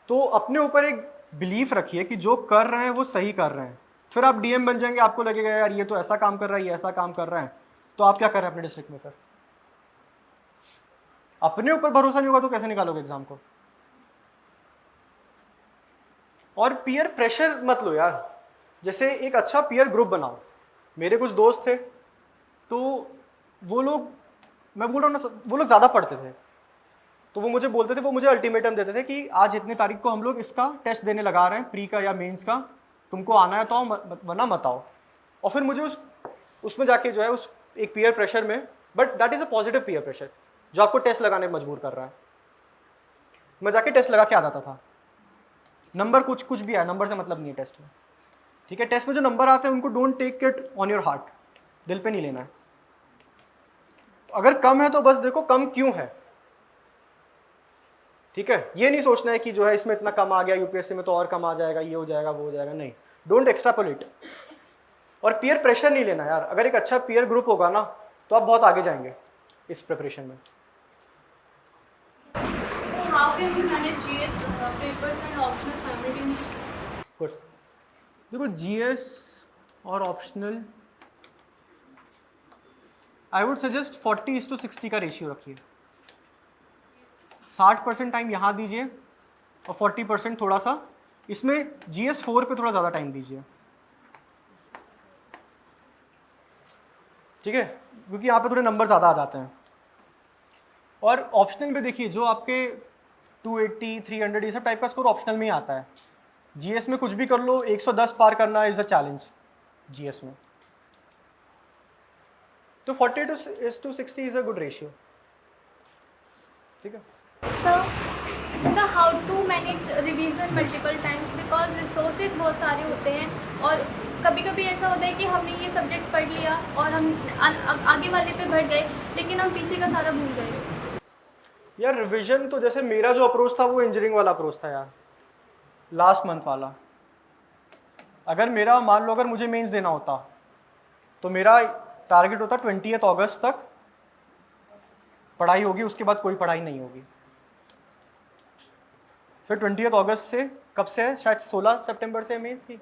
तो अपने ऊपर एक बिलीफ रखिए कि जो कर रहे हैं वो सही कर रहे हैं। फिर आप डीएम बन जाएंगे, आपको लगेगा यार ये तो ऐसा काम कर रहा है, ये ऐसा काम कर रहा है, तो आप क्या कर रहे हैं अपने डिस्ट्रिक्ट में? फिर अपने ऊपर भरोसा नहीं होगा तो कैसे निकालोगे एग्जाम को? और पीयर प्रेशर मत लो यार। जैसे एक अच्छा पीयर ग्रुप बनाओ। मेरे कुछ दोस्त थे तो वो लोग, मैं बोल रहा हूँ ना, वो लोग ज़्यादा पढ़ते थे, तो वो मुझे बोलते थे, वो मुझे अल्टीमेटम देते थे कि आज इतनी तारीख को हम लोग इसका टेस्ट देने लगा रहे हैं, प्री का या मेंस का, तुमको आना है तो आओ, वरना मत आओ। और फिर मुझे उसमें जाके जो है उस एक पीयर प्रेशर में, but that is a positive peer pressure जो आपको टेस्ट लगाने में मजबूर कर रहा है। मैं जाके टेस्ट लगा के आ जाता था। नंबर कुछ भी आया, नंबर से मतलब नहीं है टेस्ट में। ठीक है, टेस्ट में जो नंबर आते हैं उनको don't take it on your heart, दिल पे नहीं लेना है। अगर कम है तो बस देखो कम क्यों है। ठीक है, ये नहीं सोचना है कि जो है इसमें इतना कम आ गया, यूपीएससी में तो और कम आ जाएगा, ये हो जाएगा, वो हो जाएगा। नहीं, डोंट एक्स्ट्रापोलेट। और पीयर प्रेशर नहीं लेना यार। अगर एक अच्छा पीयर ग्रुप होगा ना तो आप बहुत आगे जाएंगे इस प्रिपरेशन में। How can we manage GS papers and optional simultaneously? Good. देखो, जीएस और ऑप्शनल आई वुड सजेस्ट 40:60 का रेशियो रखिए। 60% टाइम यहाँ दीजिए और 40% थोड़ा सा इसमें जीएस 4 पे थोड़ा ज़्यादा टाइम दीजिए। ठीक है, क्योंकि यहाँ पे थोड़े नंबर ज़्यादा आ जाते हैं। और ऑप्शनल में देखिए, जो आपके 280, 300 ये सब टाइप का स्कोर ऑप्शनल में ही आता है। जीएस में कुछ भी कर लो, 110 पार करना इज़ अ चैलेंज जीएस में। तो 40:60 इज़ अ गुड रेशियो। ठीक है। So how to manage revision multiple times because resources बहुत सारे होते हैं, और कभी कभी ऐसा होता है कि हमने ये सब्जेक्ट पढ़ लिया और हम आगे वाले पे बढ़ गए, लेकिन हम पीछे का सारा भूल गए। यार रिवीजन तो जैसे मेरा जो अप्रोच था वो इंजीनियरिंग वाला अप्रोच था यार, लास्ट मंथ वाला। अगर मेरा मान लो अगर मुझे मेंस देना होता तो मेरा टारगेट होता 20 अगस्त तक पढ़ाई होगी, उसके बाद कोई पढ़ाई नहीं होगी। फिर 20 अगस्त से कब से है, शायद 16 सितंबर से मेंस की,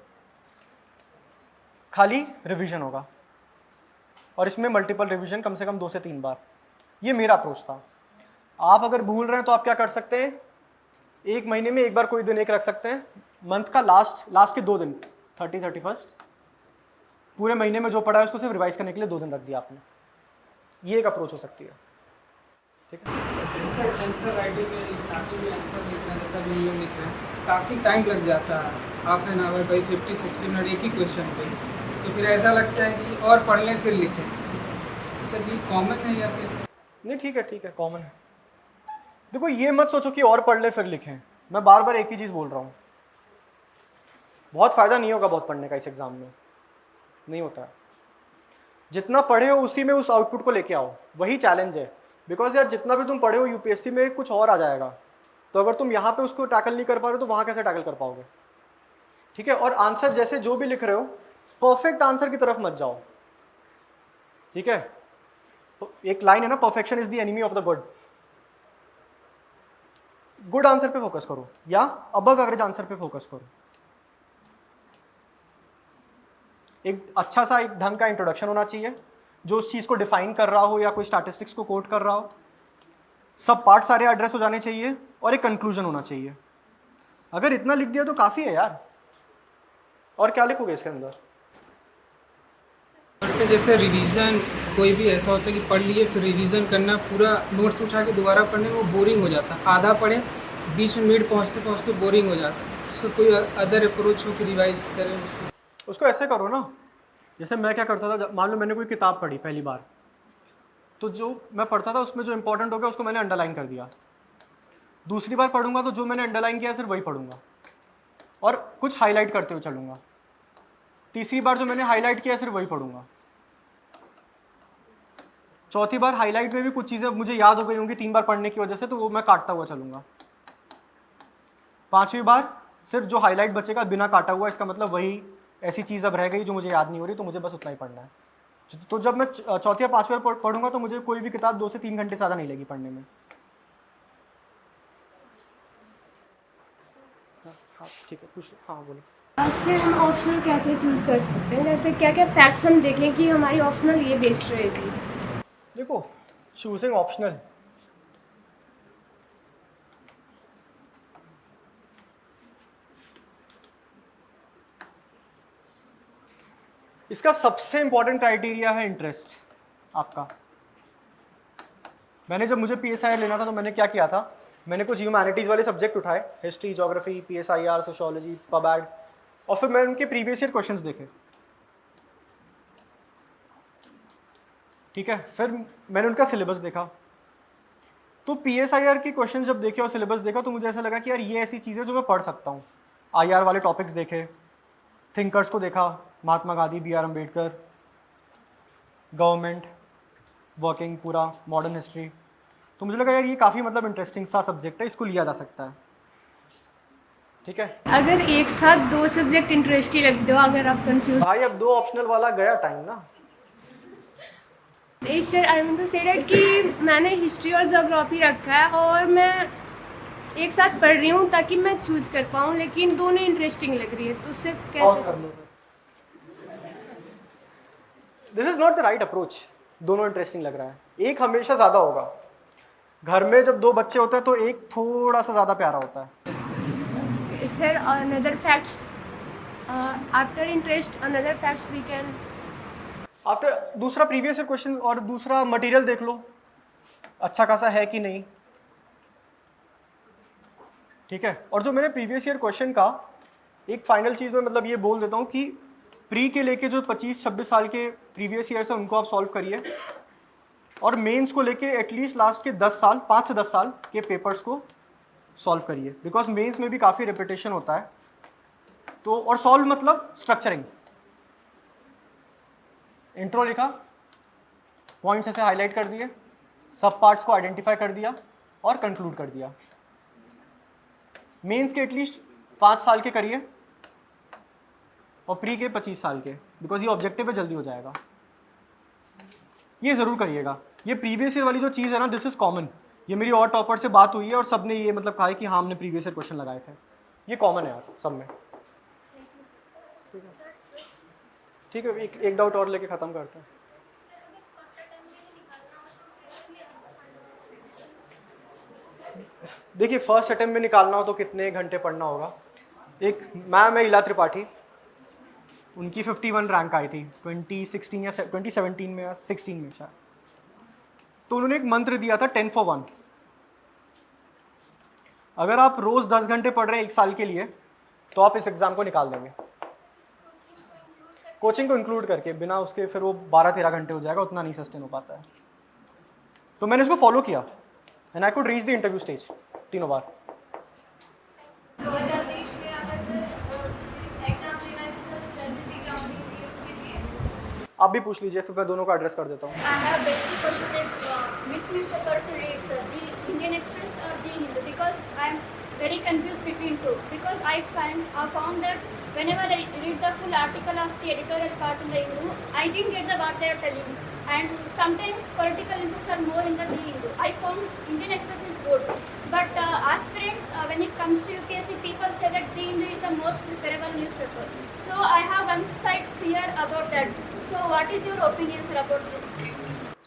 खाली रिवीजन होगा और इसमें मल्टीपल रिवीजन कम से कम 2 से 3 बार। ये मेरा अप्रोच था। आप अगर भूल रहे हैं तो आप क्या कर सकते हैं, एक महीने में एक बार कोई दिन एक रख सकते हैं, मंथ का लास्ट के 2 दिन 31 पूरे महीने में जो पढ़ा है उसको सिर्फ रिवाइज करने के लिए 2 दिन रख दिया आपने। ये एक अप्रोच हो सकती है, ठीक है। आंसर राइटिंग में स्टार्टिंग में आंसर लिखना जैसा भी हम लोग लिख रहे हैं काफ़ी टाइम लग जाता है, half an hour by 50-60 minute एक ही क्वेश्चन पे, तो फिर ऐसा लगता है कि और पढ़ लें फिर लिखें। तो सर ये कॉमन है या फिर नहीं, ठीक है, कॉमन है। देखो ये मत सोचो कि और पढ़ ले फिर लिखें, मैं बार बार एक ही चीज़ बोल रहा हूँ, बहुत फ़ायदा नहीं होगा बहुत पढ़ने का इस एग्ज़ाम में, नहीं होता है। जितना पढ़े हो उसी में उस आउटपुट को लेके आओ, वही चैलेंज है। बिकॉज यार जितना भी तुम पढ़े हो यूपीएससी में कुछ और आ जाएगा, तो अगर तुम यहाँ पे उसको टैकल नहीं कर पा रहे हो तो वहाँ कैसे टैकल कर पाओगे, ठीक है। और आंसर जैसे जो भी लिख रहे हो परफेक्ट आंसर की तरफ मत जाओ, ठीक है। तो एक लाइन है ना, perfection is the enemy of the good. Good answer पे फोकस करो या अबव एवरेज आंसर पे फोकस करो। एक अच्छा सा एक ढंग का इंट्रोडक्शन होना चाहिए जो उस चीज़ को डिफाइन कर रहा हो या कोई स्टैटिस्टिक्स को कोट कर रहा हो, सब पार्ट सारे एड्रेस हो जाने चाहिए और एक कंक्लूजन होना चाहिए। अगर इतना लिख दिया तो काफ़ी है यार, और क्या लिखोगे इसके अंदर। और से जैसे रिवीजन कोई भी ऐसा होता है कि पढ़ लिए फिर रिवीजन करना, पूरा नोट्स उठा के दोबारा पढ़ने में वो बोरिंग हो जाता है, आधा पढ़े बीच में मिड पहुँचते पहुँचते बोरिंग हो जाता है। उसका कोई अदर अप्रोच हो कि रिवाइज करें उसको ऐसे करो ना, जैसे मैं क्या करता था, मान लो मैंने कोई किताब पढ़ी पहली बार, तो जो मैं पढ़ता था उसमें जो इंपॉर्टेंट हो गया उसको मैंने अंडरलाइन कर दिया। दूसरी बार पढ़ूंगा तो जो मैंने अंडरलाइन किया सिर्फ वही पढ़ूंगा और कुछ हाईलाइट करते हुए चलूंगा। तीसरी बार जो मैंने हाईलाइट किया सिर्फ वही पढ़ूंगा। चौथी बार हाईलाइट में भी कुछ चीज़ें मुझे याद हो गई होंगी 3 बार पढ़ने की वजह से, तो वो मैं काटता हुआ चलूंगा। 5वीं बार सिर्फ जो हाईलाइट बचेगा बिना काटा हुआ, इसका मतलब वही ऐसी चीज़ अब रह गई जो मुझे याद नहीं हो रही, तो मुझे बस उतना ही पढ़ना है। तो जब मैं चौथी या 5वीं बार पढ़ूंगा तो मुझे कोई भी किताब 2 से 3 घंटे ज़्यादा नहीं लगी पढ़ने में। हाँ ठीक है, पूछ लो। हाँ बोलो। इससे हम ऑप्शनल कैसे चूज कर सकते हैं, जैसे क्या क्या फैक्ट्स हम देखें कि हमारी ऑप्शनल ये बेस्ड रहेगी। देखो चूजिंग ऑप्शनल, इसका सबसे इंपॉर्टेंट क्राइटेरिया है इंटरेस्ट आपका। मैंने जब मुझे PSIR लेना था तो मैंने क्या किया था, मैंने कुछ ह्यूमैनिटीज़ वाले सब्जेक्ट उठाए, हिस्ट्री, ज्योग्राफी, PSIR, सोशियोलॉजी, पबैड, और फिर मैंने उनके प्रीवियस ईयर क्वेश्चंस देखे, ठीक है। फिर मैंने उनका सिलेबस देखा, तो PSIR के क्वेश्चन जब देखे और सिलेबस देखा तो मुझे ऐसा लगा कि यार ये ऐसी चीज़ें जो मैं पढ़ सकता हूँ। IR वाले टॉपिक्स देखे, थिंकर्स को देखा, Mahatma Gandhi, BR Ambedkar, government, working, पूरा मॉडर्न हिस्ट्री, तो मुझे लगा यार ये काफ़ी मतलब इंटरेस्टिंग सा सब्जेक्ट है, इसको लिया जा सकता है, ठीक है। अगर एक साथ 2 सब्जेक्ट इंटरेस्ट ही लग दो, अगर आप कंफ्यूज। भाई अब 2 ऑप्शनल वाला गया टाइम ना। नहीं sir, I mean to say that कि मैंने हिस्ट्री और ज्योग्राफी रखा है और मैं एक साथ पढ़ रही हूँ ताकि मैं चूज कर पाऊँ, लेकिन दोनों इंटरेस्टिंग लग रही है, तो उससे पॉज कैसे। कर लो। This is not the right approach. दोनों इंटरेस्टिंग लग रहा है, एक हमेशा ज़्यादा होगा। घर में जब 2 बच्चे होते हैं तो एक थोड़ा सा ज़्यादा प्यारा होता है। Sir another facts after interest, another facts we can after दूसरा प्रीवियस ईयर क्वेश्चन और दूसरा मटेरियल देख लो अच्छा खासा है कि नहीं, ठीक है। और जो मैंने प्रीवियस ईयर क्वेश्चन का एक फाइनल चीज़ में मतलब ये बोल देता हूँ कि प्री के लेके जो 25-26 साल के प्रीवियस ईयर है उनको आप सॉल्व करिए, और मेंस को लेके एटलीस्ट लास्ट के 10 साल, 5 से 10 साल के पेपर्स को सॉल्व करिए, बिकॉज मेंस में भी काफ़ी रिपीटेशन होता है। तो और सॉल्व मतलब स्ट्रक्चरिंग, इंट्रो लिखा, पॉइंट्स ऐसे हाईलाइट कर दिए, सब पार्ट्स को आइडेंटिफाई कर दिया, और कंक्लूड कर दिया। मेंस के एटलीस्ट 5 साल के करिए और प्री के 25 साल के, बिकॉज ये ऑब्जेक्टिव है, जल्दी हो जाएगा। ये ज़रूर करिएगा। ये प्रीवियस ईयर वाली जो चीज़ है ना, दिस इज़ कॉमन। ये मेरी और टॉपर से बात हुई है और सब ने ये मतलब कहा है कि हाँ हमने प्रीवियस ईयर क्वेश्चन लगाए थे। ये कॉमन है यार सब में। ठीक है, एक डाउट और लेके ख़त्म करते हैं। देखिए फर्स्ट अटेम्प्ट में निकालना हो तो कितने घंटे पढ़ना होगा। एक मैम है इला त्रिपाठी, उनकी 51 रैंक आई थी 2016 या 2017 में या 16 में शायद। तो उन्होंने एक मंत्र दिया था 10 for 1। अगर आप रोज़ 10 घंटे पढ़ रहे हैं 1 साल के लिए तो आप इस एग्ज़ाम को निकाल देंगे। कोचिंग को इंक्लूड करके, बिना उसके फिर वो 12-13 घंटे हो जाएगा, उतना नहीं सस्टेन हो पाता है। तो मैंने इसको फॉलो किया and I could reach the interview stage 3 बार। 2023 में अगर एग्जाम देना है तो सर स्ट्रेटजी क्या होनी चाहिए उसके लिए? आप भी पूछ लीजिए, फिर मैं दोनों का एड्रेस कर देता हूँ। I have basic question is which newspaper to read, sir, the Indian Express or the Hindu? Because I am very confused between two. Because I found that whenever I read the full article of the editorial part in the Hindu, I didn't get the what they are telling. And sometimes political issues are more in the Hindu. I found Indian Express is good. But aspirants, when it comes to UPSC, people say that the Hindu is the most preferable newspaper. So I have one side fear about that. So what is your opinion, sir, about this?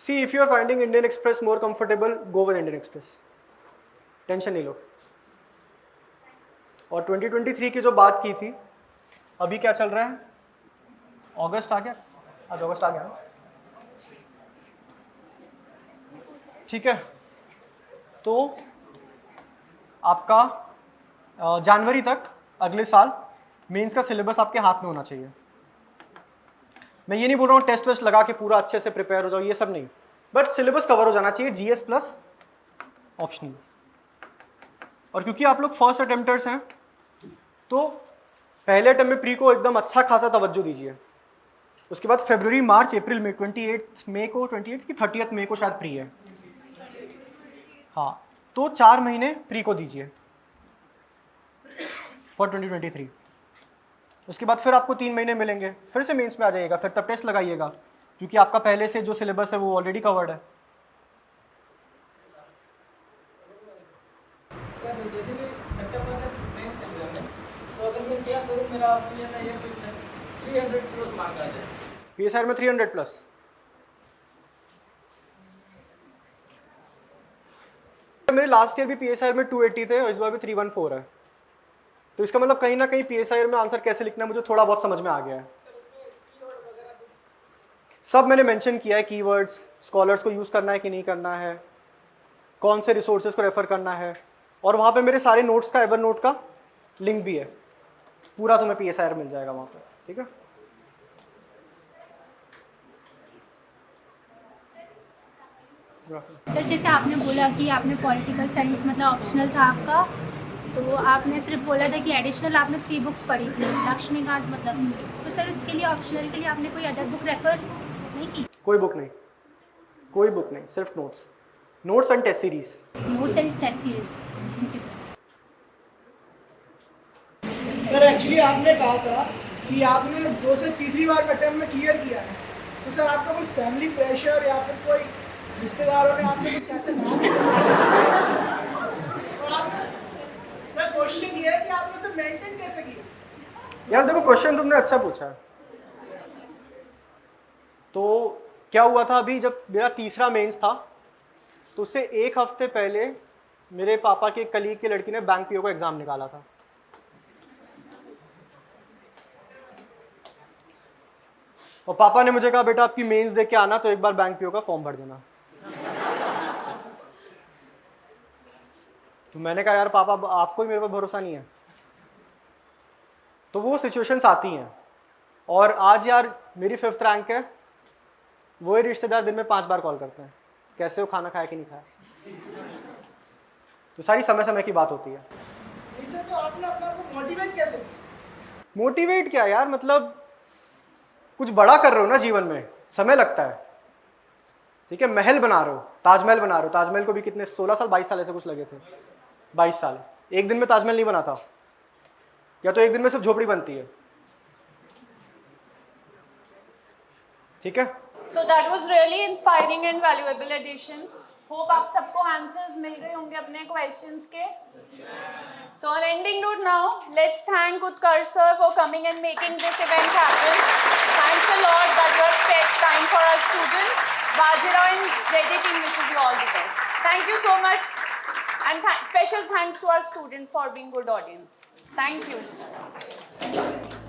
See, if you are finding Indian Express more comfortable, go with Indian Express. Tension नहीं लो। और 2023 की जो बात की थी, अभी क्या चल रहा है? अगस्त आ गया, आज अगस्त आ गया। ठीक है, तो आपका जनवरी तक अगले साल मेंस का सिलेबस आपके हाथ में होना चाहिए। मैं ये नहीं बोल रहा हूँ टेस्ट वेस्ट लगा के पूरा अच्छे से प्रिपेयर हो जाओ, ये सब नहीं, बट सिलेबस कवर हो जाना चाहिए, जीएस प्लस ऑप्शनल। और क्योंकि आप लोग फर्स्ट अटेम्प्टर्स हैं तो पहले अटेम्प्ट में प्री को एकदम अच्छा खासा तवज्जो दीजिए। उसके बाद फरवरी, मार्च, अप्रैल में 28 मई को 28 की 30 मई को शायद प्री है। हाँ, तो 4 महीने प्री को दीजिए फॉर 2023। उसके बाद फिर आपको 3 महीने मिलेंगे, फिर से मेंस में आ जाइएगा, फिर तब टेस्ट लगाइएगा, क्योंकि आपका पहले से जो सिलेबस है वो ऑलरेडी कवर्ड है। सर जैसे कि सितंबर से मेंस एग्जाम है, तो अगर मैं क्या करूं, मेरा पीएसआईआर पे 300 प्लस मार्क आ जाए। पीएसआईआर में 300 प्लस? मेरे लास्ट ईयर भी पीएसआईआर में 280 थे और इस बार भी 314 है। तो इसका मतलब कहीं ना कहीं पीएसआईआर में आंसर कैसे लिखना है मुझे थोड़ा बहुत समझ में आ गया है। सब मैंने मेंशन किया है, कीवर्ड्स, स्कॉलर्स को यूज़ करना है कि नहीं करना है, कौन से रिसोर्सेज को रेफ़र करना है, और वहाँ पे मेरे सारे नोट्स का, एवर नोट का लिंक भी है, पूरा तुम्हें पीएसआईआर मिल जाएगा वहाँ पे। ठीक है, सर जैसे आपने बोला कि आपने पॉलिटिकल साइंस मतलब ऑप्शनल था आपका, तो आपने सिर्फ बोला था कि एडिशनल आपने 3 बुक्स पढ़ी थी लक्ष्मीकांत मतलब, तो सर उसके लिए ऑप्शनल के लिए आपने कोई अदर बुक रेफर नहीं की? कोई बुक नहीं, कोई बुक नहीं, सिर्फ notes, notes and test series. Notes and test series. Thank you sir. Sir actually आपने कहा था कि आपने 2 से तीसरी बार अटेम्प्ट में क्लियर किया है, तो सर आपका कोई फैमिली प्रेशर या फिर कोई रिश्तेदारों ने आपसे कुछ ऐसे कहा? सर क्वेश्चन ये है कि आपने उसे मेंटेन कैसे किया? यार देखो, क्वेश्चन तुमने अच्छा पूछा। तो क्या हुआ था, अभी जब मेरा तीसरा मेंस था तो उससे 1 हफ्ते पहले मेरे पापा के कलीग की लड़की ने बैंक पीओ का एग्जाम निकाला था। और पापा ने मुझे कहा बेटा आपकी मेंस दे के आना तो एक बार बैंक पीओ का फॉर्म भर देना। तो मैंने कहा यार पापा आपको ही मेरे पर भरोसा नहीं है। तो वो सिचुएशंस आती हैं। और आज यार मेरी 5th रैंक है, वही रिश्तेदार दिन में 5 बार कॉल करते हैं, कैसे हो, खाना खाया कि नहीं खाया। तो सारी समय समय की बात होती है। सर तो आपने अपने आप को मोटिवेट कैसे किया? मोटिवेट क्या यार, मतलब कुछ बड़ा कर रहे हो ना जीवन में, समय लगता है। ठीक है, महल बना रहे हो, ताजमहल बना रहे हो, ताजमहल को भी कितने 16 साल 22 साल ऐसे कुछ लगे थे, 22 साल। एक दिन में ताजमहल नहीं बना था, या तो एक दिन में सिर्फ झोपड़ी बनती है। ठीक है, So that was really inspiring and valuable addition. Hope आप सबको answers मिल गए होंगे अपने questions के. So on ending note now, let's thank Utkarsh sir for coming and making this event happen. Thanks a lot that you have spent time for our students. Vajira and Ready team wishes you all the best. Thank you so much, and special thanks to our students for being good audience. Thank you.